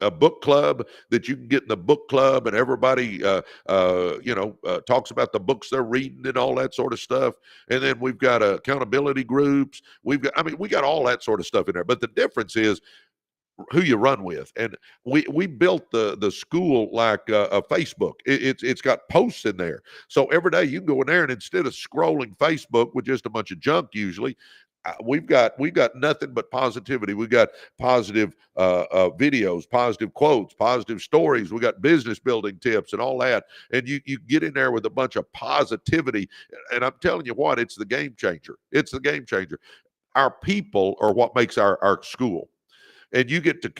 a book club that you can get in the book club, and everybody talks about the books they're reading and all that sort of stuff. And then we've got accountability groups. We got all that sort of stuff in there. But the difference is who you run with. And we built the school like a Facebook. It's got posts in there, so every day you can go in there, and instead of scrolling Facebook with just a bunch of junk, usually we've got nothing but positivity. We've got positive videos, positive quotes, positive stories. We got business building tips and all that. And you get in there with a bunch of positivity, and I'm telling you what, it's the game changer. It's the game changer. Our people are what makes our school, and you get to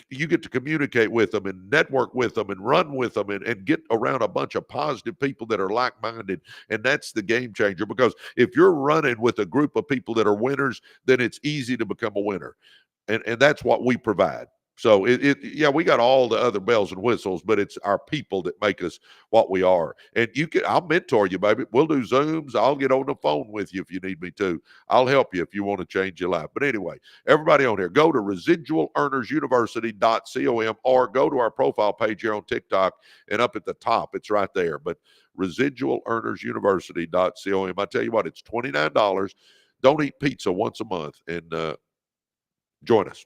communicate with them and network with them and run with them, and get around a bunch of positive people that are like-minded. And that's the game changer, because if you're running with a group of people that are winners, then it's easy to become a winner. And that's what we provide. So yeah, we got all the other bells and whistles, but it's our people that make us what we are. And I'll mentor you, baby. We'll do Zooms. I'll get on the phone with you if you need me to. I'll help you if you want to change your life. But anyway, everybody on here, go to residualearnersuniversity.com, or go to our profile page here on TikTok, and up at the top, it's right there. But residualearnersuniversity.com. I tell you what, it's $29. Don't eat pizza once a month, and join us.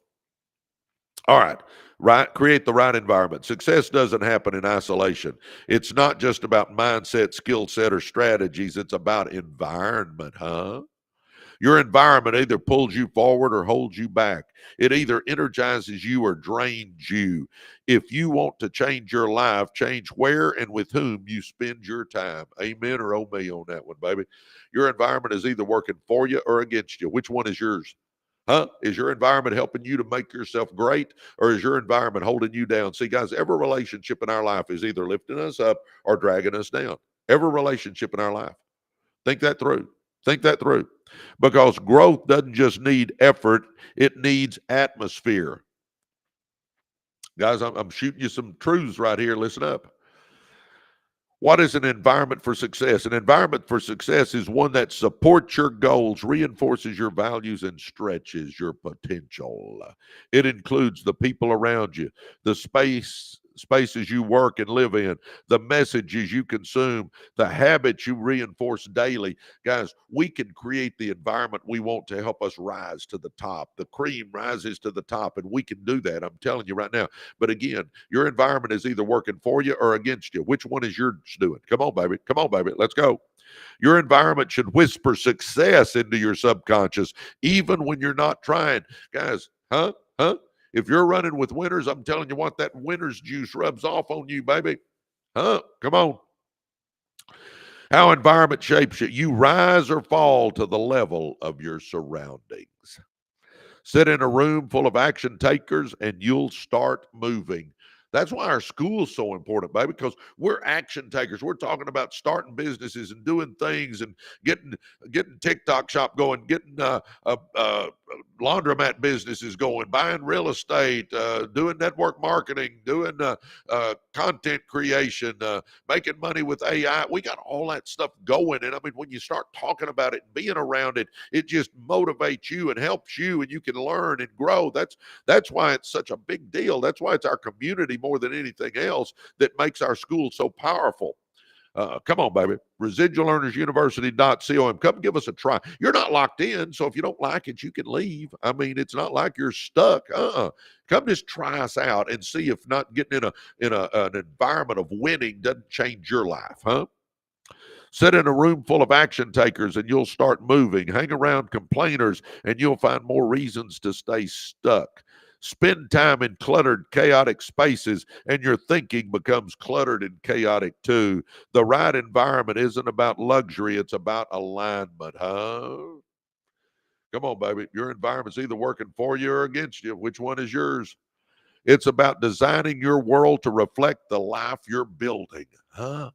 All right. Right. Create the right environment. Success doesn't happen in isolation. It's not just about mindset, skill set, or strategies. It's about environment, huh? Your environment either pulls you forward or holds you back. It either energizes you or drains you. If you want to change your life, change where and with whom you spend your time. Amen or oh me on that one, baby. Your environment is either working for you or against you. Which one is yours? Huh? Is your environment helping you to make yourself great, or is your environment holding you down? See, guys, every relationship in our life is either lifting us up or dragging us down. Every relationship in our life. Think that through. Think that through. Because growth doesn't just need effort, it needs atmosphere. Guys, I'm shooting you some truths right here. Listen up. What is an environment for success? An environment for success is one that supports your goals, reinforces your values, and stretches your potential. It includes the people around you, the spaces you work and live in, the messages you consume, the habits you reinforce daily. Guys, we can create the environment we want to help us rise to the top. The cream rises to the top, and we can do that. I'm telling you right now. But again, your environment is either working for you or against you. Which one is yours doing? Come on, baby. Come on, baby. Let's go. Your environment should whisper success into your subconscious, even when you're not trying. Guys, huh? Huh? If you're running with winners, I'm telling you what, that winner's juice rubs off on you, baby. Huh? Come on. How environment shapes you. You rise or fall to the level of your surroundings. Sit in a room full of action takers and you'll start moving. That's why our school's so important, baby, because we're action takers. We're talking about starting businesses and doing things and getting TikTok shop going, getting laundromat businesses going, buying real estate, doing network marketing, doing content creation, making money with AI. We got all that stuff going. And I mean, when you start talking about it and being around it, it just motivates you and helps you, and you can learn and grow. That's why it's such a big deal. That's why it's our community more than anything else that makes our school so powerful. Come on, baby. Residualearnersuniversity.com. Come give us a try. You're not locked in, so if you don't like it, you can leave. I mean, it's not like you're stuck. Come just try us out and see if not getting in an environment of winning doesn't change your life, huh? Sit in a room full of action takers and you'll start moving. Hang around complainers and you'll find more reasons to stay stuck. Spend time in cluttered, chaotic spaces, and your thinking becomes cluttered and chaotic too. The right environment isn't about luxury, it's about alignment, huh? Come on, baby. Your environment's either working for you or against you. Which one is yours? It's about designing your world to reflect the life you're building, huh?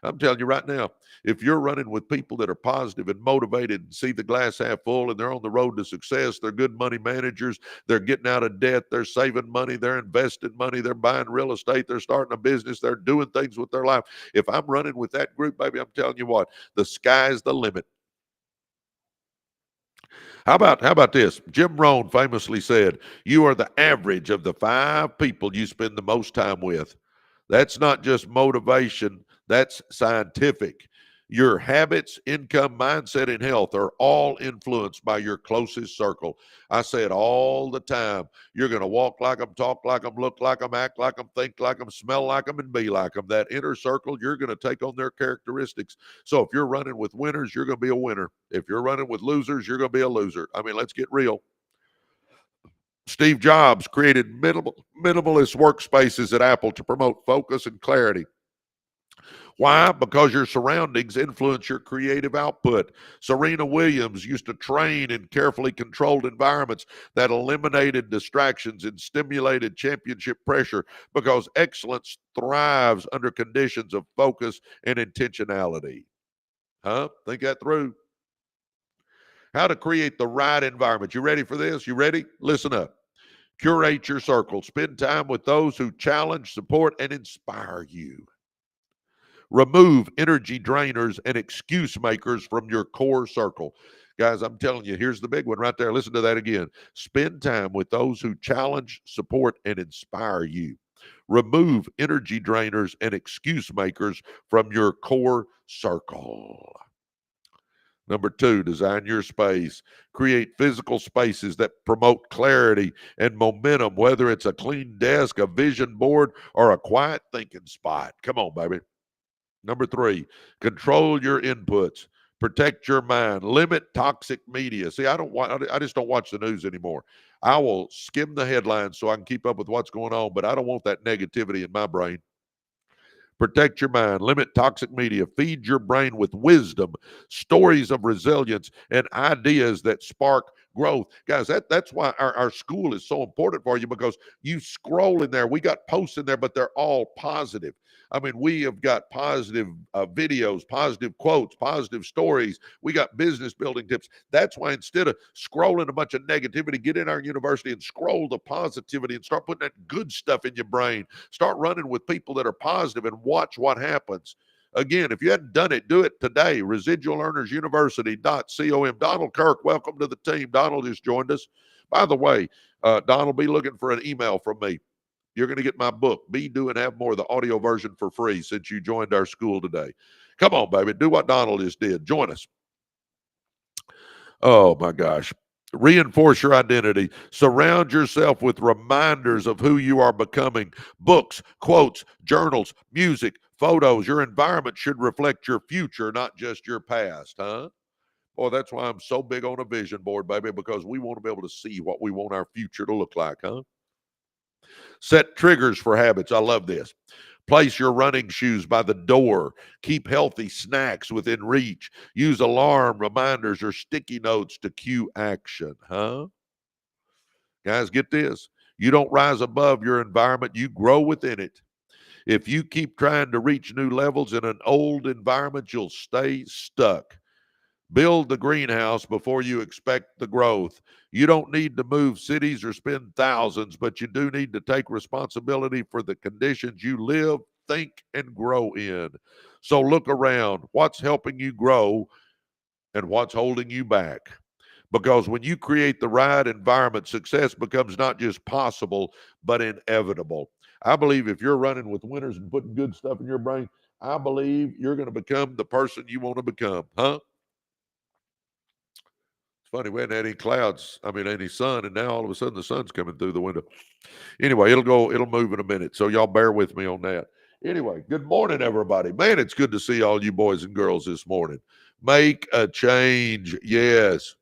I'm telling you right now, if you're running with people that are positive and motivated and see the glass half full and they're on the road to success, they're good money managers, they're getting out of debt, they're saving money, they're investing money, they're buying real estate, they're starting a business, they're doing things with their life. If I'm running with that group, baby, I'm telling you what, the sky's the limit. How about this? Jim Rohn famously said, "You are the average of the 5 people you spend the most time with." That's not just motivation, that's scientific. Your habits, income, mindset, and health are all influenced by your closest circle. I say it all the time. You're going to walk like them, talk like them, look like them, act like them, think like them, smell like them, and be like them. That inner circle, you're going to take on their characteristics. So if you're running with winners, you're going to be a winner. If you're running with losers, you're going to be a loser. I mean, let's get real. Steve Jobs created minimalist workspaces at Apple to promote focus and clarity. Why? Because your surroundings influence your creative output. Serena Williams used to train in carefully controlled environments that eliminated distractions and stimulated championship pressure because excellence thrives under conditions of focus and intentionality. Think that through. How to create the right environment. You ready for this? You ready? Listen up. Curate your circle. Spend time with those who challenge, support, and inspire you. Remove energy drainers and excuse makers from your core circle. Guys, I'm telling you, here's the big one right there. Listen to that again. Spend time with those who challenge, support, and inspire you. Remove energy drainers and excuse makers from your core circle. Number 2, design your space. Create physical spaces that promote clarity and momentum, whether it's a clean desk, a vision board, or a quiet thinking spot. Come on, baby. Number 3, control your inputs. Protect your mind. Limit toxic media. See, I just don't watch the news anymore. I will skim the headlines so I can keep up with what's going on, but I don't want that negativity in my brain. Protect your mind, limit toxic media, feed your brain with wisdom, stories of resilience, and ideas that spark growth. Guys, that's why our school is so important for you, because you scroll in there. We got posts in there, but they're all positive. I mean, we have got positive videos, positive quotes, positive stories. We got business building tips. That's why instead of scrolling a bunch of negativity, get in our university and scroll the positivity and start putting that good stuff in your brain. Start running with people that are positive and watch what happens. Again, if you hadn't done it, do it today. ResidualEarnersUniversity.com. Donald Kirk, welcome to the team. Donald just joined us. By the way, Donald, be looking for an email from me. You're going to get my book, Be, Do, and Have More, the audio version for free since you joined our school today. Come on, baby. Do what Donald just did. Join us. Oh, my gosh. Reinforce your identity. Surround yourself with reminders of who you are becoming. Books, quotes, journals, music, photos. Your environment should reflect your future, not just your past, Boy, that's why I'm so big on a vision board, baby, because we want to be able to see what we want our future to look like, Set triggers for habits. I love this. Place your running shoes by the door. Keep healthy snacks within reach. Use alarm reminders or sticky notes to cue action, Guys, get this. You don't rise above your environment, you grow within it. If you keep trying to reach new levels in an old environment, you'll stay stuck. Build the greenhouse before you expect the growth. You don't need to move cities or spend thousands, but you do need to take responsibility for the conditions you live, think, and grow in. So look around. What's helping you grow and what's holding you back? Because when you create the right environment, success becomes not just possible, but inevitable. I believe if you're running with winners and putting good stuff in your brain, I believe you're going to become the person you want to become, Funny, we hadn't had any clouds, any sun, and now all of a sudden the sun's coming through the window. Anyway, it'll move in a minute, so y'all bear with me on that. Anyway, good morning, everybody. Man, it's good to see all you boys and girls this morning. Make a change, yes.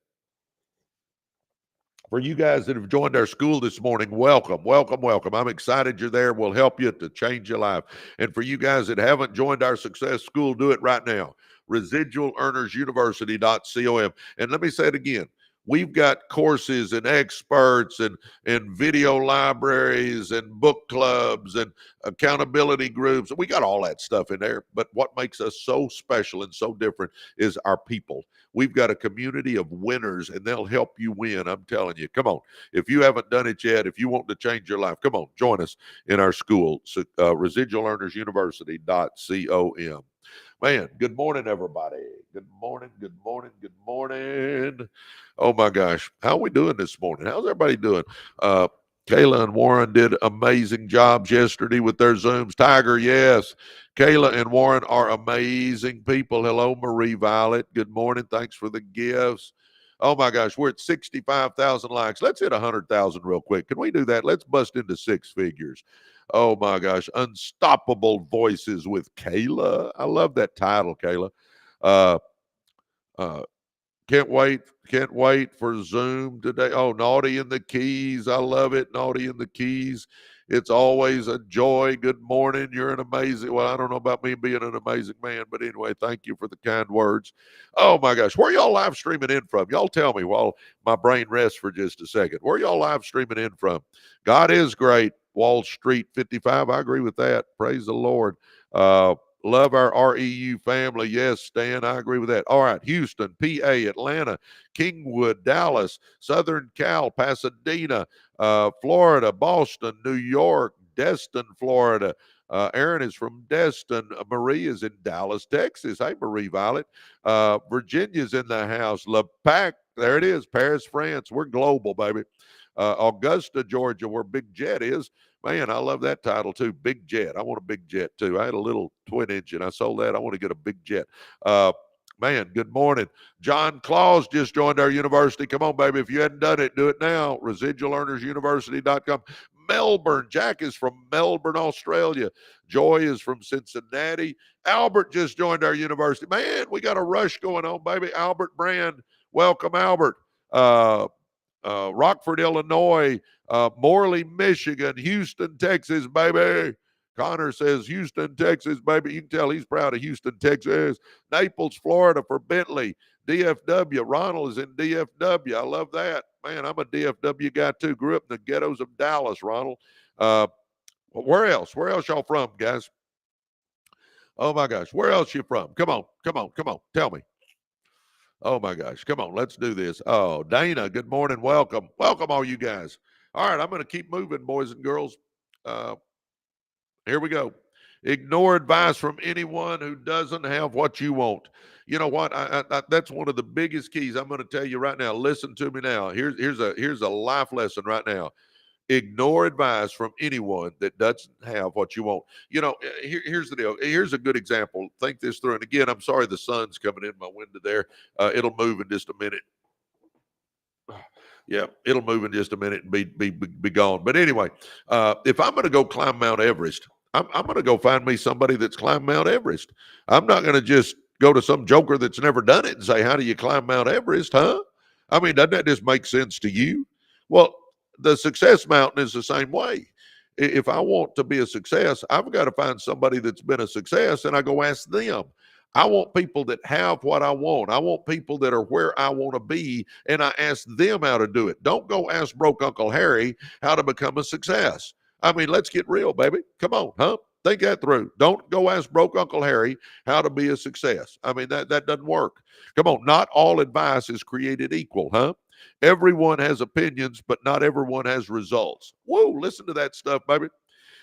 For you guys that have joined our school this morning, welcome, welcome, welcome. I'm excited you're there. We'll help you to change your life. And for you guys that haven't joined our success school, do it right now. ResidualEarnersUniversity.com. And let me say it again. We've got courses and experts and video libraries and book clubs and accountability groups. We got all that stuff in there. But what makes us so special and so different is our people. We've got a community of winners, and they'll help you win. I'm telling you. Come on. If you haven't done it yet, if you want to change your life, come on, join us in our school, ResidualEarnersUniversity.com. Man, good morning, everybody. Good morning, good morning, good morning. Oh my gosh, how are we doing this morning? How's everybody doing? Uh, Kayla and Warren did amazing jobs yesterday with their Zooms. Tiger, yes. Kayla and Warren are amazing people. Hello, Marie Violet. Good morning. Thanks for the gifts. Oh my gosh, we're at 65,000 likes. Let's hit 100,000 real quick. Can we do that? Let's bust into six figures. Oh my gosh, Unstoppable Voices with Kayla. I love that title, Kayla. Uh, uh, can't wait for Zoom today. Oh, Naughty in the Keys. I love it. Naughty in the Keys. It's always a joy. Good morning. You're an amazing, well, I don't know about me being an amazing man, but anyway, thank you for the kind words. Oh my gosh. Where y'all live streaming in from? Y'all tell me while my brain rests for just a second. Where y'all live streaming in from? God is great. Wall Street 55. I agree with that. Praise the Lord. Love our REU family. Yes, Stan, I agree with that. All right, Houston, PA, Atlanta, Kingwood, Dallas, Southern Cal, Pasadena, Florida, Boston, New York, Destin, Florida. Aaron is from Destin. Marie is in Dallas, Texas. Hey, Marie Violet. Virginia's in the house. La Pac, there it is. Paris, France. We're global, baby. Augusta, Georgia, where Big Jet is. Man, I love that title too. Big Jet. I want a big jet too. I had a little twin engine. I sold that. I want to get a big jet. Man, good morning. John Claus just joined our university. Come on, baby. If you hadn't done it, do it now. ResidualEarnersUniversity.com. Melbourne. Jack is from Melbourne, Australia. Joy is from Cincinnati. Albert just joined our university. Man, we got a rush going on, baby. Albert Brand. Welcome, Albert. Rockford, Illinois, Morley, Michigan, Houston, Texas, baby. Connor says Houston, Texas, baby. You can tell he's proud of Houston, Texas. Naples, Florida for Bentley. DFW. Ronald is in DFW. I love that. Man, I'm a DFW guy too. Grew up in the ghettos of Dallas, Ronald. Where else? Where else y'all from, guys? Oh my gosh. Where else you from? Come on. Come on. Come on. Tell me. Oh my gosh. Come on. Let's do this. Oh, Dana, good morning. Welcome. Welcome, all you guys. All right. I'm going to keep moving, boys and girls. Here we go. Ignore advice from anyone who doesn't have what you want. You know what? That's one of the biggest keys. I'm going to tell you right now. Listen to me now. Here's a life lesson right now. Ignore advice from anyone that doesn't have what you want. You know, here's the deal. Here's a good example. Think this through. And again, I'm sorry the sun's coming in my window there. It'll move in just a minute. Yeah, it'll move in just a minute and be gone. But anyway, if I'm going to go climb Mount Everest, I'm going to go find me somebody that's climbed Mount Everest. I'm not going to just go to some joker that's never done it and say, "How do you climb Mount Everest?" Huh? I mean, doesn't that just make sense to you? Well, the success mountain is the same way. If I want to be a success, I've got to find somebody that's been a success, and I go ask them. I want people that have what I want. I want people that are where I want to be, and I ask them how to do it. Don't go ask broke Uncle Harry how to become a success. I mean, let's get real, baby. Come on, huh? Think that through. Don't go ask broke Uncle Harry how to be a success. I mean, that doesn't work. Come on, not all advice is created equal, huh? Everyone has opinions, but not everyone has results. Whoa, listen to that stuff, baby.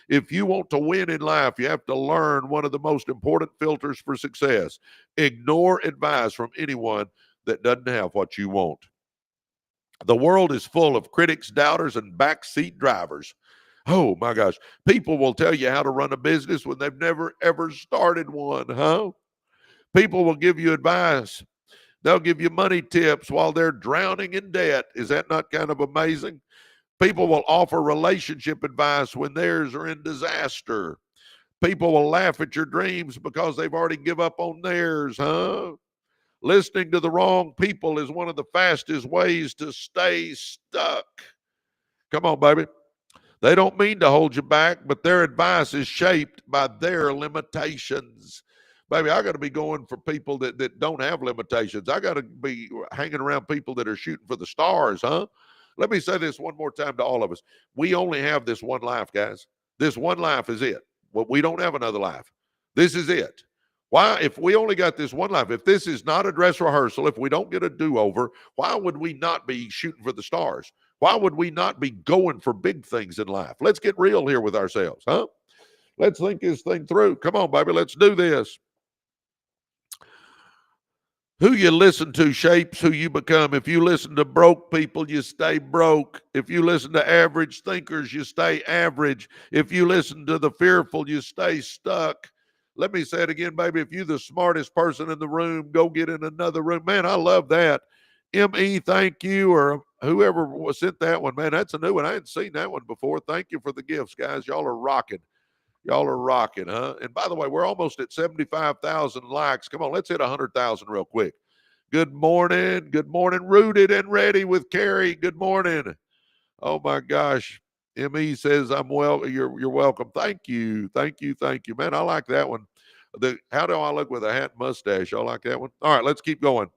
If you want to win in life, you have to learn one of the most important filters for success. Ignore advice from anyone that doesn't have what you want. The world is full of critics, doubters, and backseat drivers. Oh my gosh. People will tell you how to run a business when they've never ever started one, huh? People will give you advice. They'll give you money tips while they're drowning in debt. Is that not kind of amazing? People will offer relationship advice when theirs are in disaster. People will laugh at your dreams because they've already give up on theirs, huh? Listening to the wrong people is one of the fastest ways to stay stuck. Come on, baby. They don't mean to hold you back, but their advice is shaped by their limitations. Baby, I got to be going for people that don't have limitations. I got to be hanging around people that are shooting for the stars, huh? Let me say this one more time to all of us. We only have this one life, guys. This one life is it. Well, we don't have another life. This is it. Why, if we only got this one life, if this is not a dress rehearsal, if we don't get a do-over, why would we not be shooting for the stars? Why would we not be going for big things in life? Let's get real here with ourselves, huh? Let's think this thing through. Come on, baby, let's do this. Who you listen to shapes who you become. If you listen to broke people, you stay broke. If you listen to average thinkers, you stay average. If you listen to the fearful, you stay stuck. Let me say it again, baby. If you're the smartest person in the room, go get in another room. Man, I love that. ME, thank you, or whoever sent that one. Man, that's a new one. I hadn't seen that one before. Thank you for the gifts, guys. Y'all are rocking. Y'all are rocking, huh? And by the way, we're almost at 75,000 likes. Come on, let's hit 100,000 real quick. Good morning. Good morning. Rooted and ready with Carrie. Good morning. Oh my gosh. ME says, I'm well. You're welcome. Thank you. Thank you. Thank you. Man, I like that one. How do I look with a hat and mustache? I like that one. All right, let's keep going.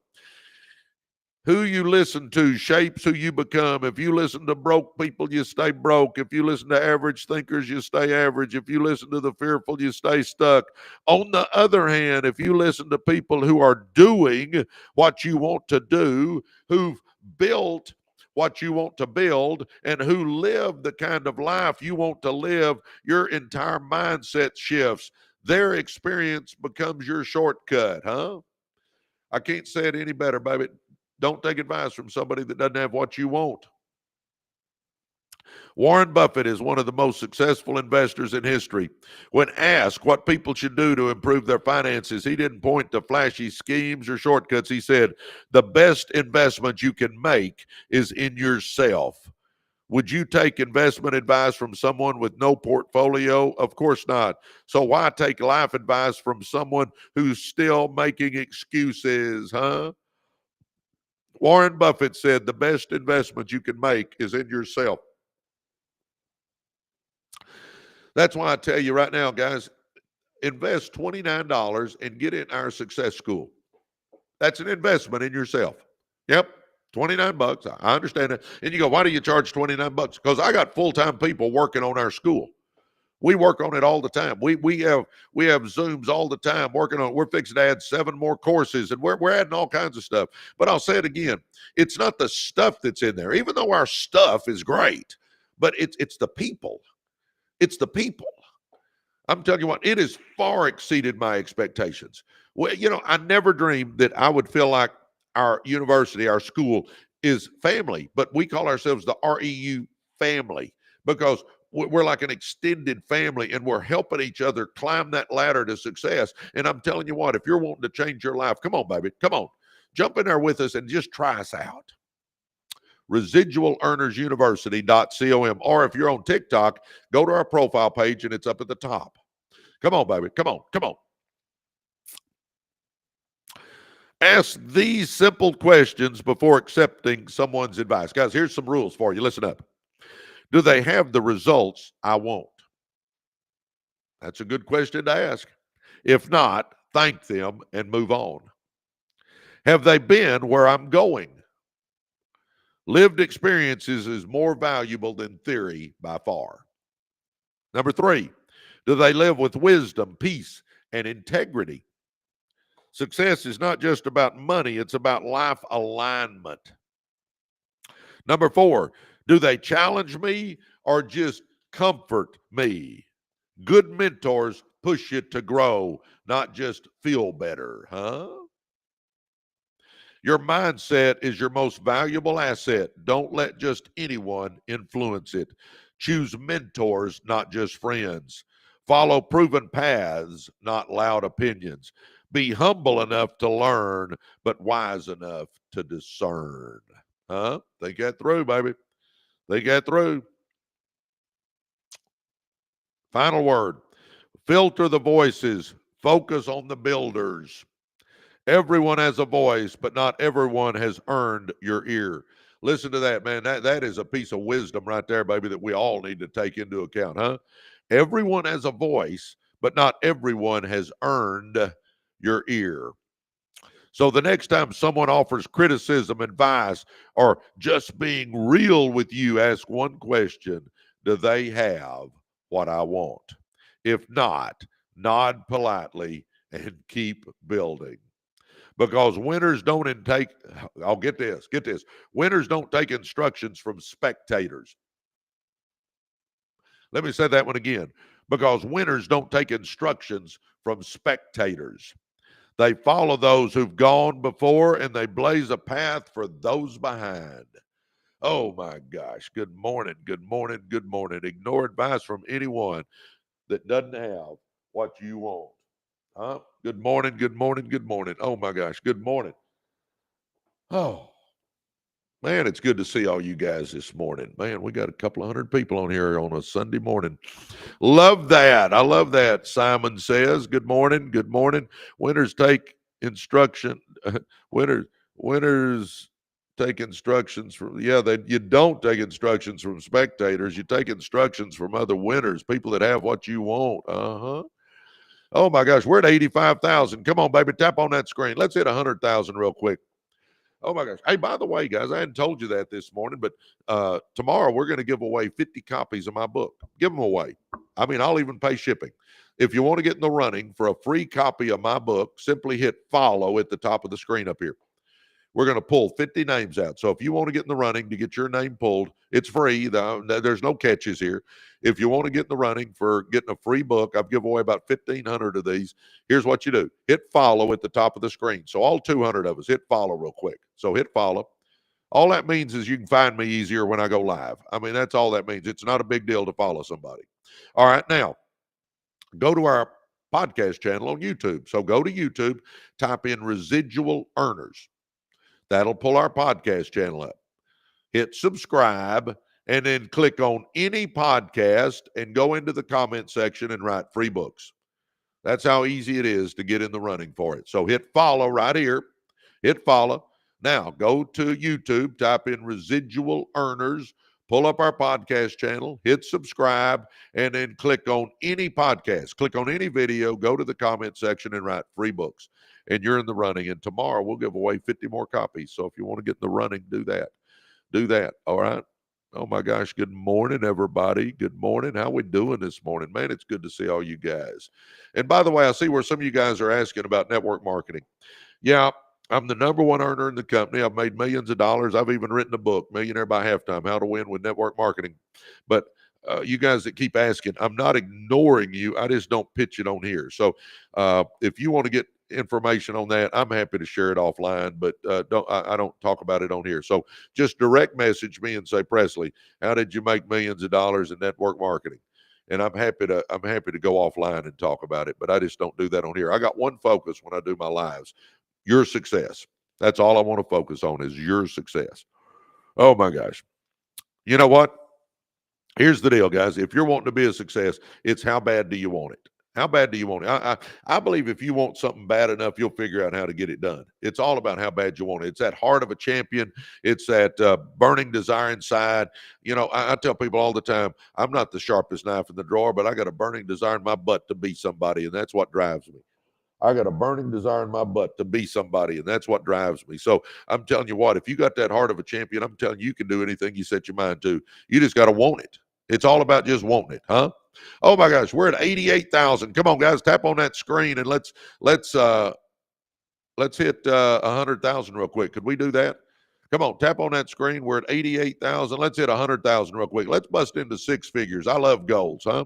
Who you listen to shapes who you become. If you listen to broke people, you stay broke. If you listen to average thinkers, you stay average. If you listen to the fearful, you stay stuck. On the other hand, if you listen to people who are doing what you want to do, who've built what you want to build, and who live the kind of life you want to live, your entire mindset shifts. Their experience becomes your shortcut, huh? I can't say it any better, baby. Don't take advice from somebody that doesn't have what you want. Warren Buffett is one of the most successful investors in history. When asked what people should do to improve their finances, he didn't point to flashy schemes or shortcuts. He said, the best investment you can make is in yourself. Would you take investment advice from someone with no portfolio? Of course not. So why take life advice from someone who's still making excuses, huh? Warren Buffett said the best investment you can make is in yourself. That's why I tell you right now, guys, invest $29 and get in our success school. That's an investment in yourself. Yep. 29 bucks. I understand it. And you go, why do you charge 29 bucks? Because I got full-time people working on our school. We work on it all the time. We have Zooms all the time working on it. We're fixing to add 7 more courses, and we're adding all kinds of stuff. But I'll say it again. It's not the stuff that's in there, even though our stuff is great, but it's the people. It's the people. I'm telling you what, it has far exceeded my expectations. Well, I never dreamed that I would feel like our university, our school is family, but we call ourselves the REU family because we're like an extended family and we're helping each other climb that ladder to success. And I'm telling you what, if you're wanting to change your life, come on, baby, come on. Jump in there with us and just try us out. ResidualEarnersUniversity.com. Or if you're on TikTok, go to our profile page and it's up at the top. Come on, baby. Come on. Come on. Ask these simple questions before accepting someone's advice. Guys, here's some rules for you. Listen up. Do they have the results I want? That's a good question to ask. If not, thank them and move on. Have they been where I'm going? Lived experiences is more valuable than theory by far. Number 3, do they live with wisdom, peace, and integrity? Success is not just about money, it's about life alignment. Number 4, do they challenge me or just comfort me? Good mentors push you to grow, not just feel better, huh? Your mindset is your most valuable asset. Don't let just anyone influence it. Choose mentors, not just friends. Follow proven paths, not loud opinions. Be humble enough to learn, but wise enough to discern. Huh? Think that through, baby. Think that through. Final word. Filter the voices. Focus on the builders. Everyone has a voice, but not everyone has earned your ear. Listen to that, man. That is a piece of wisdom right there, baby, that we all need to take into account, huh? Everyone has a voice, but not everyone has earned your ear. So the next time someone offers criticism, advice, or just being real with you, ask one question. Do they have what I want? If not, nod politely and keep building. Because winners don't intake, I'll get this. Winners don't take instructions from spectators. Let me say that one again. Because winners don't take instructions from spectators. They follow those who've gone before, and they blaze a path for those behind. Oh my gosh. Good morning. Good morning. Good morning. Ignore advice from anyone that doesn't have what you want. Huh? Good morning. Good morning. Good morning. Oh my gosh. Good morning. Oh, man, it's good to see all you guys this morning. Man, we got a couple of hundred people on here on a Sunday morning. Love that. I love that. Simon says, good morning. Good morning. Winners take instruction. winners, winners take instructions from, you don't take instructions from spectators. You take instructions from other winners, people that have what you want. Uh-huh. Oh my gosh, we're at 85,000. Come on, baby, tap on that screen. Let's hit 100,000 real quick. Oh my gosh. Hey, by the way, guys, I hadn't told you that this morning, but tomorrow we're going to give away 50 copies of my book. Give them away. I mean, I'll even pay shipping. If you want to get in the running for a free copy of my book, simply hit follow at the top of the screen up here. We're going to pull 50 names out. So if you want to get in the running to get your name pulled, it's free. There's no catches here. If you want to get in the running for getting a free book, I've given away about 1,500 of these. Here's what you do. Hit follow at the top of the screen. So all 200 of us, hit follow real quick. So hit follow. All that means is you can find me easier when I go live. I mean, that's all that means. It's not a big deal to follow somebody. All right, now go to our podcast channel on YouTube. So go to YouTube, type in Residual Earners. That'll pull our podcast channel up. Hit subscribe and then click on any podcast and go into the comment section and write free books. That's how easy it is to get in the running for it. So hit follow right here. Hit follow. Now go to YouTube, type in Residual Earners, pull up our podcast channel, hit subscribe, and then click on any podcast. Click on any video, go to the comment section and write free books. And you're in the running. And tomorrow we'll give away 50 more copies. So if you want to get in the running, do that. Do that. All right. Oh my gosh. Good morning, everybody. Good morning. How we doing this morning? Man, it's good to see all you guys. And by the way, I see where some of you guys are asking about network marketing. Yeah, I'm the number one earner in the company. I've made millions of dollars. I've even written a book, Millionaire by Halftime, How to Win with Network Marketing. But you guys that keep asking, I'm not ignoring you. I just don't pitch it on here. So if you want to get information on that, I'm happy to share it offline, but I don't talk about it on here. So just direct message me and say, Presley, how did you make millions of dollars in network marketing? And I'm happy to go offline and talk about it, but I just don't do that on here. I got one focus when I do my lives: your success. That's all I want to focus on is your success. Oh my gosh. You know what? Here's the deal, guys. If you're wanting to be a success, it's how bad do you want it? How bad do you want it? I believe if you want something bad enough, you'll figure out how to get it done. It's all about how bad you want it. It's that heart of a champion. It's that burning desire inside. You know, I tell people all the time, I'm not the sharpest knife in the drawer, but I got a burning desire in my butt to be somebody, and that's what drives me. I got a burning desire in my butt to be somebody, and that's what drives me. So I'm telling you what, if you got that heart of a champion, I'm telling you, you can do anything you set your mind to. You just got to want it. It's all about just wanting it, huh? Oh my gosh, we're at 88,000. Come on, guys, tap on that screen and let's hit 100,000 real quick. Could we do that? Come on, tap on that screen. We're at 88,000. Let's hit 100,000 real quick. Let's bust into six figures. I love goals, huh?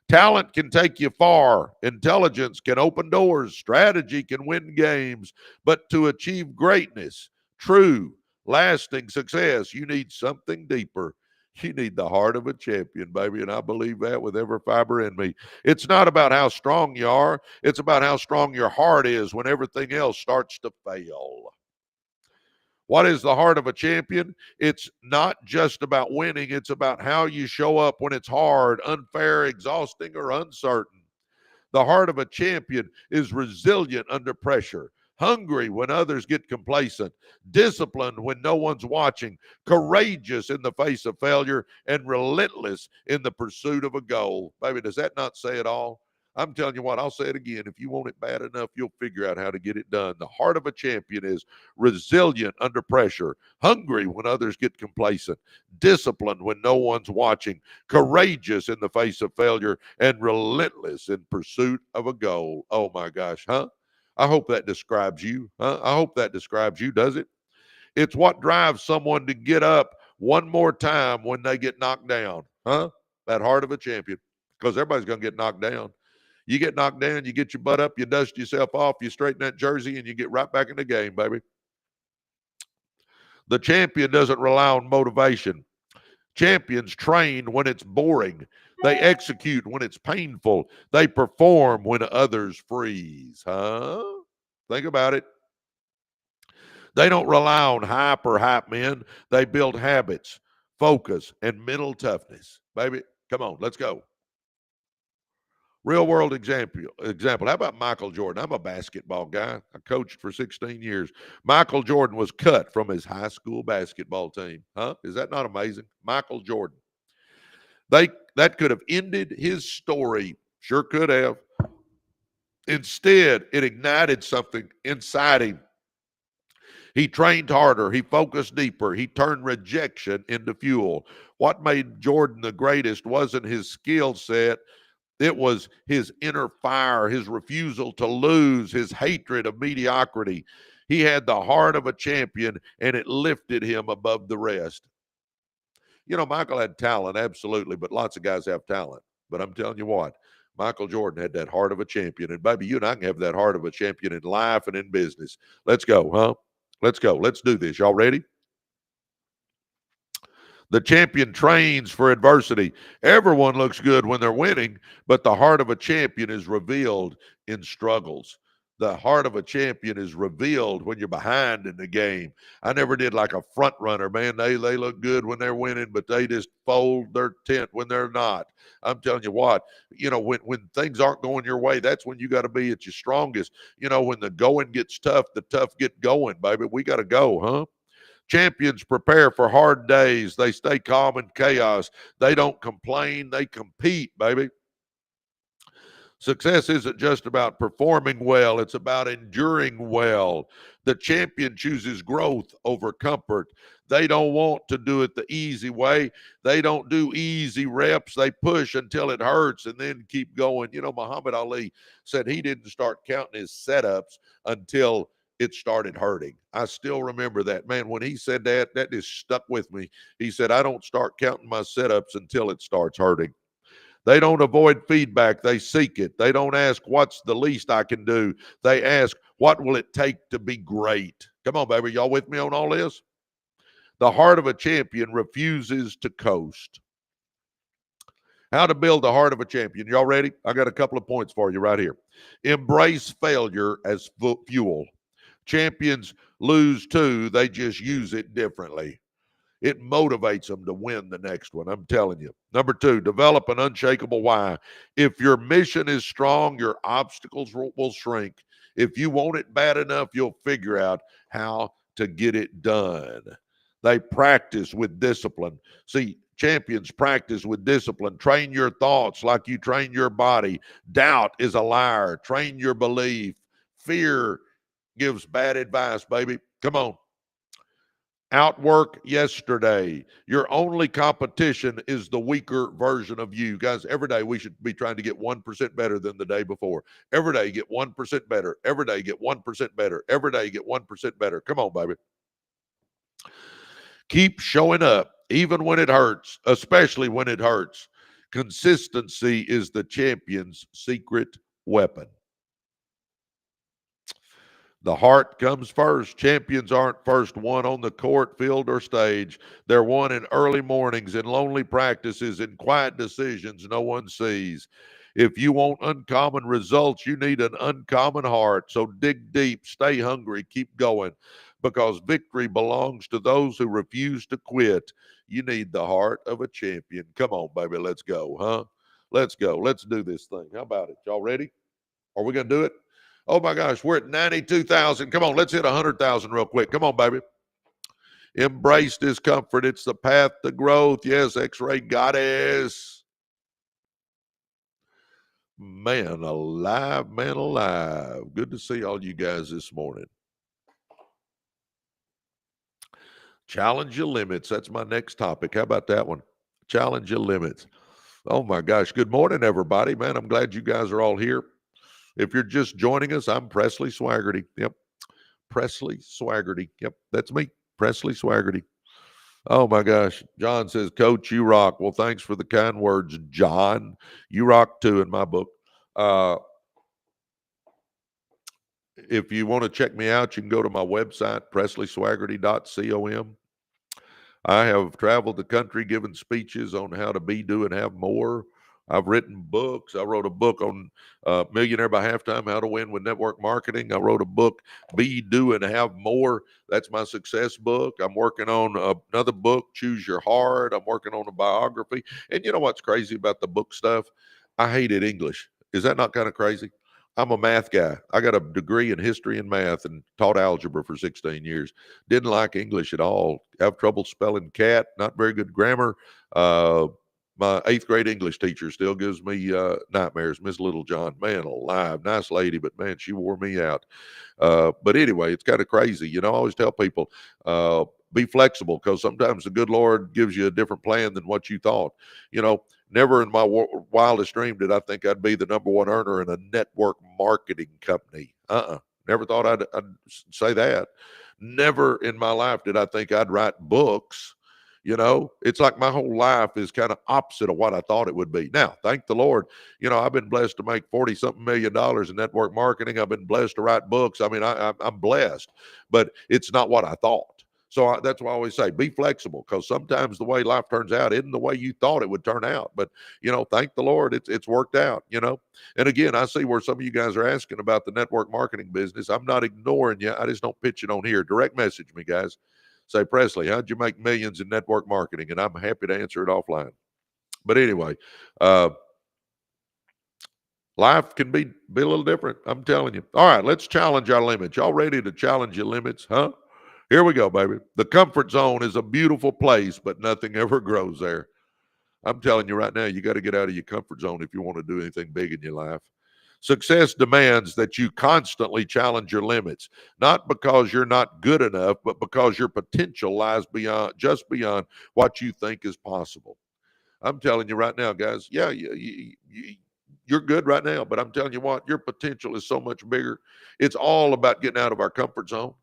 Talent can take you far. Intelligence can open doors. Strategy can win games. But to achieve greatness, true, lasting success, you need something deeper. You need the heart of a champion, baby. And I believe that with every fiber in me. It's not about how strong you are. It's about how strong your heart is when everything else starts to fail. What is the heart of a champion? It's not just about winning. It's about how you show up when it's hard, unfair, exhausting, or uncertain. The heart of a champion is resilient under pressure, hungry when others get complacent, disciplined when no one's watching, courageous in the face of failure, and relentless in the pursuit of a goal. Baby, does that not say it all? I'm telling you what, I'll say it again. If you want it bad enough, you'll figure out how to get it done. The heart of a champion is resilient under pressure, hungry when others get complacent, disciplined when no one's watching, courageous in the face of failure, and relentless in pursuit of a goal. Oh my gosh, huh? I hope that describes you. Huh? I hope that describes you, does it? It's what drives someone to get up one more time when they get knocked down. Huh? That heart of a champion. Because everybody's going to get knocked down. You get knocked down, you get your butt up, you dust yourself off, you straighten that jersey, and you get right back in the game, baby. The champion doesn't rely on motivation. Champions train when it's boring. They execute when it's painful. They perform when others freeze. Huh? Think about it. They don't rely on hype or hype men. They build habits, focus, and mental toughness. Baby, come on, let's go. Real world example. How about Michael Jordan? I'm a basketball guy. I coached for 16 years. Michael Jordan was cut from his high school basketball team. Huh? Is that not amazing? Michael Jordan. That could have ended his story. Sure could have. Instead, it ignited something inside him. He trained harder. He focused deeper. He turned rejection into fuel. What made Jordan the greatest wasn't his skill set. It was his inner fire, his refusal to lose, his hatred of mediocrity. He had the heart of a champion, and it lifted him above the rest. You know, Michael had talent, absolutely, but lots of guys have talent. But I'm telling you what, Michael Jordan had that heart of a champion. And baby, you and I can have that heart of a champion in life and in business. Let's go, huh? Let's go. Let's do this. Y'all ready? The champion trains for adversity. Everyone looks good when they're winning, but the heart of a champion is revealed in struggles. The heart of a champion is revealed when you're behind in the game. I never did like a front runner, man. They look good when they're winning, but they just fold their tent when they're not. I'm telling you what, you know, when things aren't going your way, that's when you got to be at your strongest. You know, when the going gets tough, the tough get going, baby. We got to go, huh? Champions prepare for hard days. They stay calm in chaos. They don't complain. They compete, baby. Success isn't just about performing well. It's about enduring well. The champion chooses growth over comfort. They don't want to do it the easy way. They don't do easy reps. They push until it hurts and then keep going. You know, Muhammad Ali said he didn't start counting his setups until it started hurting. I still remember that. Man, when he said that, that just stuck with me. He said, I don't start counting my setups until it starts hurting. They don't avoid feedback. They seek it. They don't ask, what's the least I can do? They ask, what will it take to be great? Come on, baby. Y'all with me on all this? The heart of a champion refuses to coast. How to build the heart of a champion. Y'all ready? I got a couple of points for you right here. Embrace failure as fuel. Champions lose too. They just use it differently. It motivates them to win the next one. I'm telling you. Number 2, develop an unshakable why. If your mission is strong, your obstacles will shrink. If you want it bad enough, you'll figure out how to get it done. They practice with discipline. See, champions practice with discipline. Train your thoughts like you train your body. Doubt is a liar. Train your belief. Fear gives bad advice, baby. Come on. Outwork yesterday. Your only competition is the weaker version of you. Guys, every day we should be trying to get 1% better than the day before. Every day get 1% better. Every day get 1% better. Every day get 1% better. Come on, baby. Keep showing up, even when it hurts, especially when it hurts. Consistency is the champion's secret weapon. The heart comes first. Champions aren't first won on the court, field, or stage. They're won in early mornings, in lonely practices, in quiet decisions no one sees. If you want uncommon results, you need an uncommon heart. So dig deep, stay hungry, keep going, because victory belongs to those who refuse to quit. You need the heart of a champion. Come on, baby, let's go, huh? Let's go. Let's do this thing. How about it? Y'all ready? Are we going to do it? Oh my gosh, we're at 92,000. Come on, let's hit 100,000 real quick. Come on, baby. Embrace discomfort. It's the path to growth. Yes, X-Ray Goddess. Man alive, man alive. Good to see all you guys this morning. Challenge your limits. That's my next topic. How about that one? Challenge your limits. Oh my gosh. Good morning, everybody. Man, I'm glad you guys are all here. If you're just joining us, I'm Presley Swagerty. Yep. Presley Swagerty. Yep. That's me. Presley Swagerty. Oh my gosh. John says, Coach, you rock. Well, thanks for the kind words, John. You rock too in my book. Uh, if you want to check me out, you can go to my website, presleyswagerty.com. I have traveled the country giving speeches on how to be, do, and have more. I've written books. I wrote a book on Millionaire by Halftime, How to Win with Network Marketing. I wrote a book, Be, Do, and Have More. That's my success book. I'm working on another book, Choose Your Heart. I'm working on a biography. And you know what's crazy about the book stuff? I hated English. Is that not kind of crazy? I'm a math guy. I got a degree in history and math and taught algebra for 16 years. Didn't like English at all. Have trouble spelling cat, not very good grammar. My 8th grade English teacher still gives me nightmares. Miss Littlejohn, man alive, nice lady, but man, she wore me out. But anyway, it's kind of crazy. You know, I always tell people, be flexible, because sometimes the good Lord gives you a different plan than what you thought. You know, never in my wildest dream did I think I'd be the number one earner in a network marketing company. Never thought I'd say that. Never in my life did I think I'd write books. You know, it's like my whole life is kind of opposite of what I thought it would be. Now, thank the Lord, you know, I've been blessed to make 40 something $million in network marketing. I've been blessed to write books. I mean, I'm blessed, but it's not what I thought. So that's why I always say, be flexible, because sometimes the way life turns out isn't the way you thought it would turn out. But, you know, thank the Lord, it's worked out, you know. And again, I see where some of you guys are asking about the network marketing business. I'm not ignoring you. I just don't pitch it on here. Direct message me, guys. Say, Presley, how'd you make millions in network marketing? And I'm happy to answer it offline. But anyway, uh, life can be a little different. I'm telling you. All right, let's challenge our limits. Y'all ready to challenge your limits, huh? Here we go, baby. The comfort zone is a beautiful place, but nothing ever grows there. I'm telling you right now, you got to get out of your comfort zone if you want to do anything big in your life. Success demands that you constantly challenge your limits, not because you're not good enough, but because your potential lies just beyond what you think is possible. I'm telling you right now, guys. Yeah, you're good right now, but I'm telling you what, your potential is so much bigger. It's all about getting out of our comfort zone.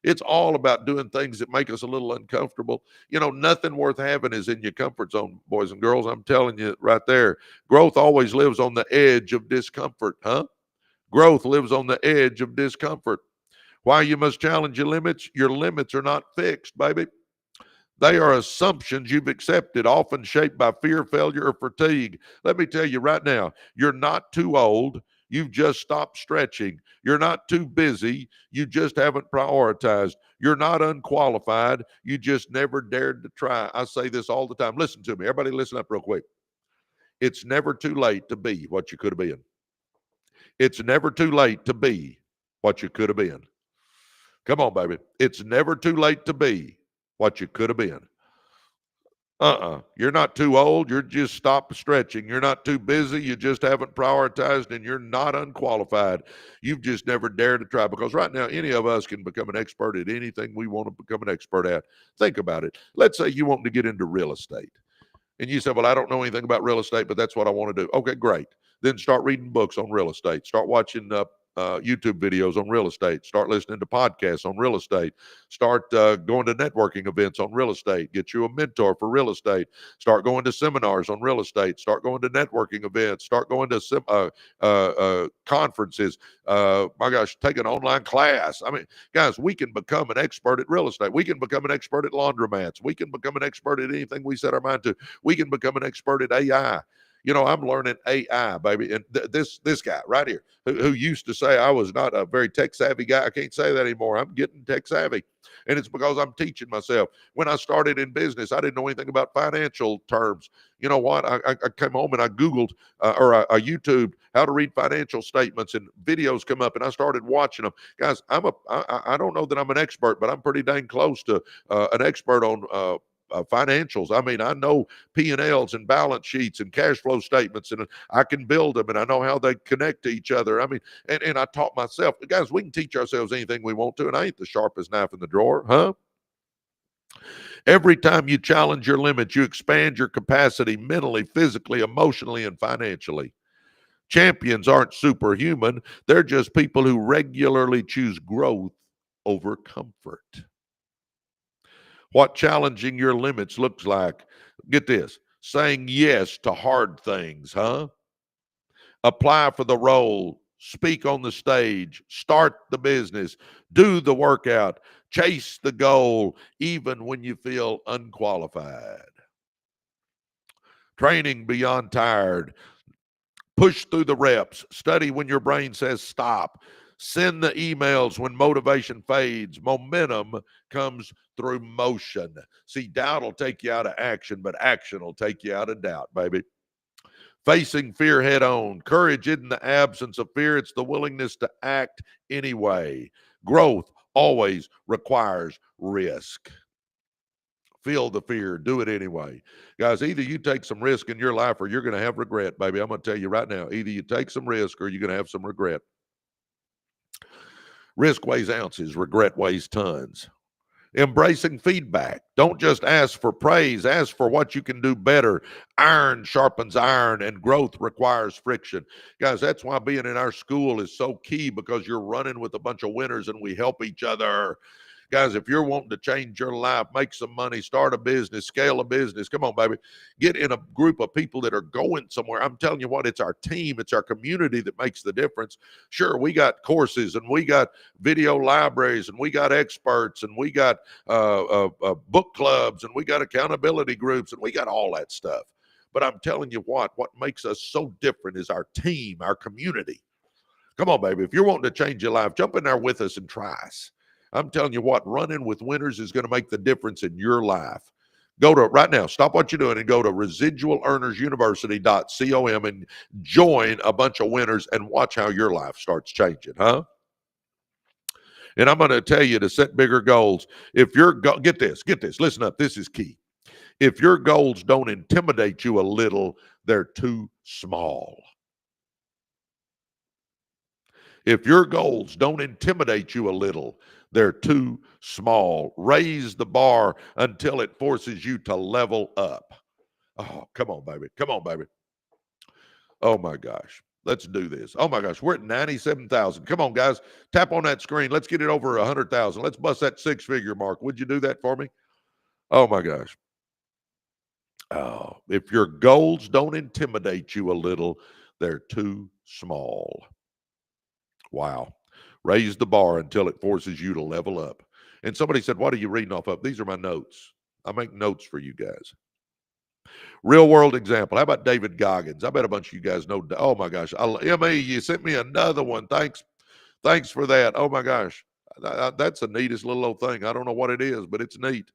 It's all about doing things that make us a little uncomfortable. You know, nothing worth having is in your comfort zone, boys and girls. I'm telling you right there. Growth always lives on the edge of discomfort, huh? Growth lives on the edge of discomfort. Why you must challenge your limits are not fixed, baby. They are assumptions you've accepted, often shaped by fear, failure, or fatigue. Let me tell you right now, you're not too old. You've just stopped stretching. You're not too busy. You just haven't prioritized. You're not unqualified. You just never dared to try. I say this all the time. Listen to me. Everybody listen up real quick. It's never too late to be what you could have been. It's never too late to be what you could have been. Come on, baby. It's never too late to be what you could have been. You're not too old. You're just stopped stretching. You're not too busy. You just haven't prioritized, and you're not unqualified. You've just never dared to try, because right now, any of us can become an expert at anything we want to become an expert at. Think about it. Let's say you want to get into real estate. And you say, well, I don't know anything about real estate, but that's what I want to do. Okay, great. Then start reading books on real estate. Start watching YouTube videos on real estate. Start listening to podcasts on real estate. Start going to networking events on real estate. Get you a mentor for real estate. Start going to seminars on real estate. Start going to networking events. Start going to conferences. My gosh, take an online class. I mean, guys, we can become an expert at real estate. We can become an expert at laundromats. We can become an expert at anything we set our mind to. We can become an expert at AI. You know, I'm learning AI, baby. And this guy right here, who used to say I was not a very tech savvy guy, I can't say that anymore. I'm getting tech savvy. And it's because I'm teaching myself. When I started in business, I didn't know anything about financial terms. You know what? I came home and I Googled I YouTubed how to read financial statements, and videos come up, and I started watching them. Guys, I don't know that I'm an expert, but I'm pretty dang close to an expert on financials. I mean, I know P&Ls and balance sheets and cash flow statements, and I can build them, and I know how they connect to each other. I mean, and I taught myself. Guys, we can teach ourselves anything we want to, and I ain't the sharpest knife in the drawer, huh? Every time you challenge your limits, you expand your capacity mentally, physically, emotionally, and financially. Champions aren't superhuman. They're just people who regularly choose growth over comfort. What challenging your limits looks like. Get this, saying yes to hard things, huh? apply for the role, speak on the stage, start the business, do the workout, chase the goal, even when you feel unqualified. Training beyond tired. Push through the reps. Study when your brain says stop. Send the emails when motivation fades. Momentum comes through motion. See, doubt will take you out of action, but action will take you out of doubt, baby. Facing fear head on. Courage isn't the absence of fear, it's the willingness to act anyway. Growth always requires risk. Feel the fear, do it anyway. Guys, either you take some risk in your life or you're going to have regret, baby. I'm going to tell you right now, either you take some risk or you're going to have some regret. Risk weighs ounces, regret weighs tons. Embracing feedback. Don't just ask for praise, ask for what you can do better. Iron sharpens iron, and growth requires friction. Guys, that's why being in our school is so key, because you're running with a bunch of winners and we help each other. Guys, if you're wanting to change your life, make some money, start a business, scale a business, come on, baby. Get in a group of people that are going somewhere. I'm telling you what, it's our team, it's our community that makes the difference. Sure, we got courses and we got video libraries and we got experts and we got book clubs and we got accountability groups and we got all that stuff. But I'm telling you what makes us so different is our team, our community. Come on, baby. If you're wanting to change your life, jump in there with us and try us. I'm telling you what, running with winners is going to make the difference in your life. Go to right now, stop what you're doing and go to residualearnersuniversity.com and join a bunch of winners and watch how your life starts changing, huh? And I'm going to tell you to set bigger goals. If you're, get this, listen up, this is key. If your goals don't intimidate you a little, they're too small. If your goals don't intimidate you a little, they're too small. Raise the bar until it forces you to level up. Oh, come on, baby. Come on, baby. Oh, my gosh. Let's do this. Oh, my gosh. We're at 97,000. Come on, guys. Tap on that screen. Let's get it over 100,000. Let's bust that six-figure mark. Would you do that for me? Oh, my gosh. Oh, if your goals don't intimidate you a little, they're too small. Wow. Raise the bar until it forces you to level up. And somebody said, what are you reading off of? These are my notes. I make notes for you guys. Real world example. How about David Goggins? I bet a bunch of you guys know. Oh my gosh. M.E., you sent me another one. Thanks for that. Oh my gosh. That's the neatest little old thing. I don't know what it is, but it's neat.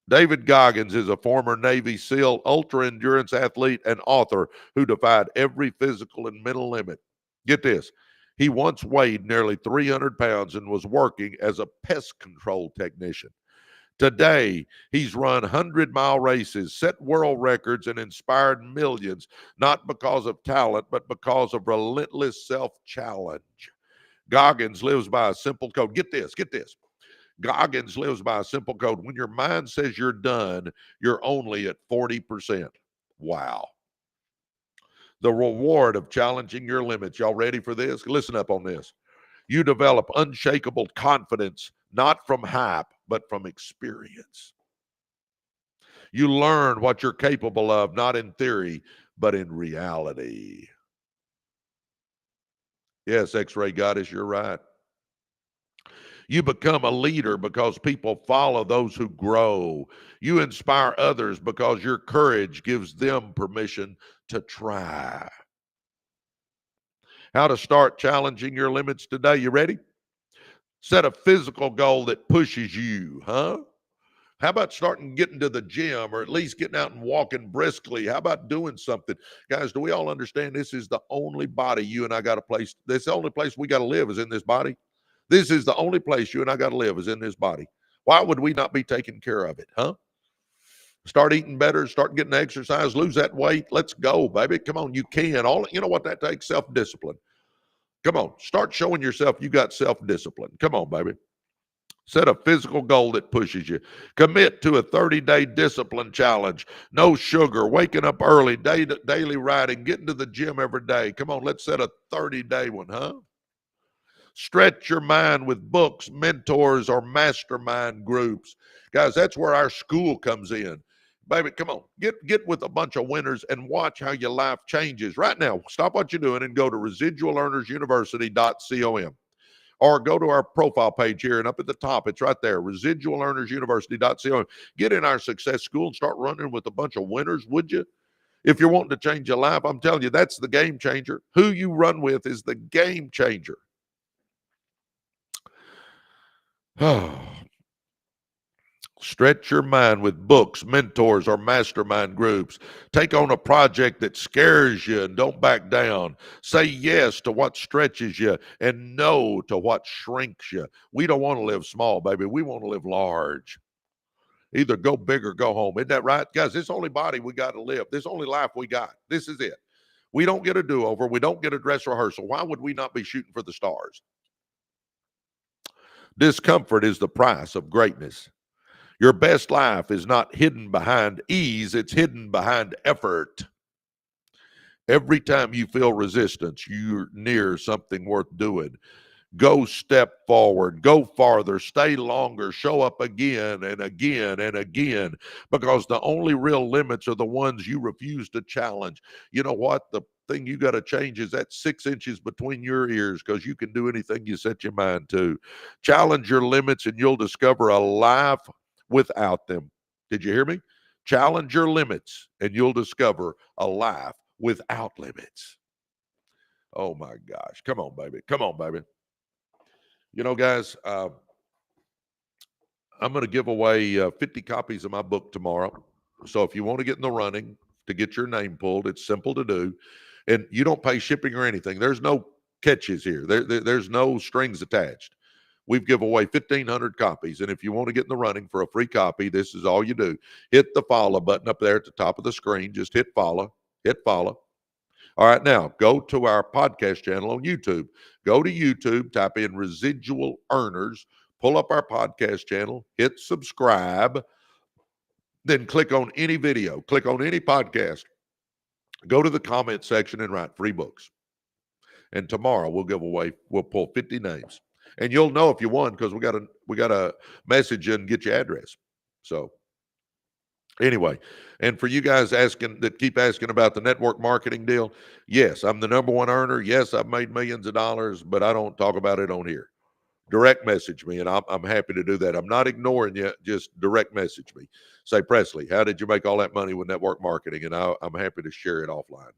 David Goggins is a former Navy SEAL, ultra-endurance athlete, and author who defied every physical and mental limit. Get this. He once weighed nearly 300 pounds and was working as a pest control technician. Today, he's run 100-mile races, set world records, and inspired millions, not because of talent, but because of relentless self-challenge. Goggins lives by a simple code. Get this. Goggins lives by a simple code. When your mind says you're done, you're only at 40%. Wow. The reward of challenging your limits. Y'all ready for this? Listen up on this. You develop unshakable confidence, not from hype, but from experience. You learn what you're capable of, not in theory, but in reality. Yes, X-Ray Goddess, you're right. You become a leader because people follow those who grow. You inspire others because your courage gives them permission to try. How to start challenging your limits today. You ready? Set a physical goal that pushes you, huh? How about starting getting to the gym, or at least getting out and walking briskly? How about doing something? Guys, do we all understand this is the only body you and I got a place? This is the only place we got to live is in this body. This is the only place you and I got to live is in this body. Why would we not be taking care of it, huh? Start eating better, start getting exercise, lose that weight. Let's go, baby. Come on, you can. You know what that takes? Self-discipline. Come on, start showing yourself you got self-discipline. Come on, baby. Set a physical goal that pushes you. Commit to a 30-day discipline challenge. No sugar, waking up early, daily riding, getting to the gym every day. Come on, let's set a 30-day one, huh? Stretch your mind with books, mentors, or mastermind groups. Guys, that's where our school comes in. Baby, come on. Get with a bunch of winners and watch how your life changes. Right now, stop what you're doing and go to residualearnersuniversity.com. Or go to our profile page here, and up at the top, it's right there, residualearnersuniversity.com. Get in our success school and start running with a bunch of winners, would you? If you're wanting to change your life, I'm telling you, that's the game changer. Who you run with is the game changer. Stretch your mind with books, mentors, or mastermind groups. Take on a project that scares you and don't back down. Say yes to what stretches you and no to what shrinks you. We don't want to live small, baby. We want to live large. Either go big or go home. Isn't that right? Guys, this only body we got to live. This only life we got. This is it. We don't get a do-over. We don't get a dress rehearsal. Why would we not be shooting for the stars? Discomfort is the price of greatness. Your best life is not hidden behind ease, it's hidden behind effort. Every time you feel resistance, you're near something worth doing. Go step forward, go farther, stay longer, show up again and again and again, because the only real limits are the ones you refuse to challenge. You know what? The thing you got to change is that 6 inches between your ears, because you can do anything you set your mind to. Challenge your limits and you'll discover a life without them. Did you hear me? Challenge your limits and you'll discover a life without limits. Oh my gosh. Come on, baby. Come on, baby. You know, guys, I'm going to give away 50 copies of my book tomorrow. So if you want to get in the running to get your name pulled, it's simple to do. And you don't pay shipping or anything. There's no catches here. There's no strings attached. We've given away 1,500 copies. And if you want to get in the running for a free copy, this is all you do. Hit the follow button up there at the top of the screen. Just hit follow. Hit follow. All right, now go to our podcast channel on YouTube. Go to YouTube, type in Residual Earners, pull up our podcast channel, hit subscribe, then click on any video, click on any podcast. Go to the comment section and write free books. And tomorrow we'll pull 50 names. And you'll know if you won, because we got a message and get your address. So anyway, and for you guys that keep asking about the network marketing deal, yes, I'm the number one earner. Yes, I've made millions of dollars, but I don't talk about it on here. Direct message me, and I'm happy to do that. I'm not ignoring you. Just direct message me. Say, Presley, how did you make all that money with network marketing? And I'm happy to share it offline.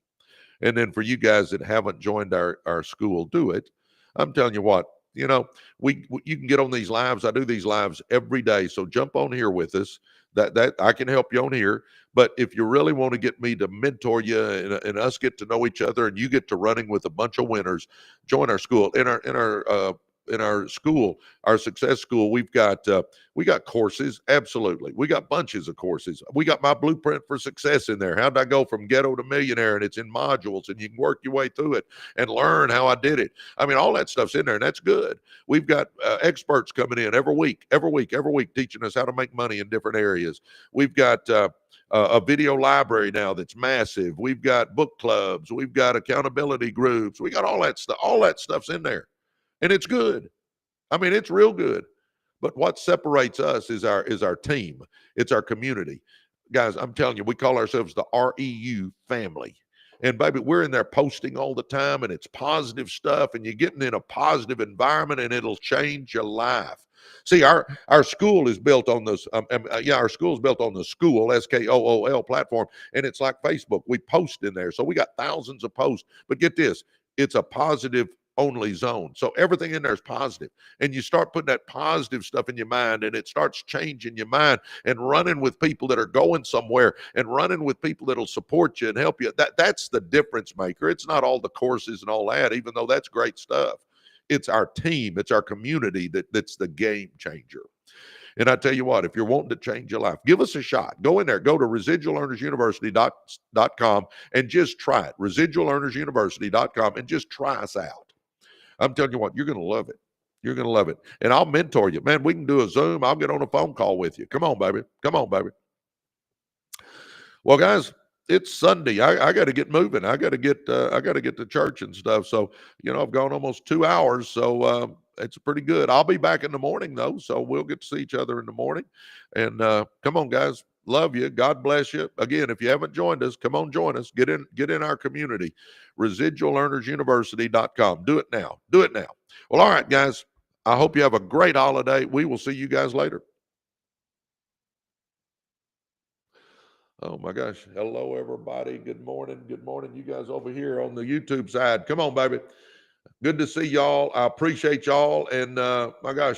And then for you guys that haven't joined our school, do it. I'm telling you what, you know, you can get on these lives. I do these lives every day. So jump on here with us. That I can help you on here. But if you really want to get me to mentor you and us get to know each other, and you get to running with a bunch of winners, join our school. In our school, our success school, we got courses. Absolutely. We got bunches of courses. We got my blueprint for success in there. How did I go from ghetto to millionaire? And it's in modules, and you can work your way through it and learn how I did it. I mean, all that stuff's in there, and that's good. We've got experts coming in every week, teaching us how to make money in different areas. We've got a video library now that's massive. We've got book clubs. We've got accountability groups. We got all that stuff. All that stuff's in there. And it's good. I mean, it's real good. But what separates us is our team. It's our community. Guys, I'm telling you, we call ourselves the REU family. And baby, we're in there posting all the time, and it's positive stuff, and you're getting in a positive environment, and it'll change your life. See, our school is built on this. Our school is built on the school SKOOL platform, and it's like Facebook. We post in there, so we got thousands of posts. But get this, it's a positive only zone. So everything in there is positive. And you start putting that positive stuff in your mind, and it starts changing your mind, and running with people that are going somewhere, and running with people that'll support you and help you. That's the difference maker. It's not all the courses and all that, even though that's great stuff. It's our team. It's our community that's the game changer. And I tell you what, if you're wanting to change your life, give us a shot. Go in there. Go to residualearnersuniversity.com and just try it. Residualearnersuniversity.com and just try us out. I'm telling you what, you're going to love it. You're going to love it. And I'll mentor you. Man, we can do a Zoom. I'll get on a phone call with you. Come on, baby. Come on, baby. Well, guys, it's Sunday. I got to get moving. I got to get to church and stuff. So, I've gone almost 2 hours. So it's pretty good. I'll be back in the morning, though. So we'll get to see each other in the morning. And come on, guys. Love you. God bless you. Again, if you haven't joined us, come on, join us. Get in our community. ResidualEarnersUniversity.com. Do it now. Do it now. Well, all right, guys. I hope you have a great holiday. We will see you guys later. Oh my gosh. Hello, everybody. Good morning. Good morning. You guys over here on the YouTube side. Come on, baby. Good to see y'all. I appreciate y'all. And my gosh,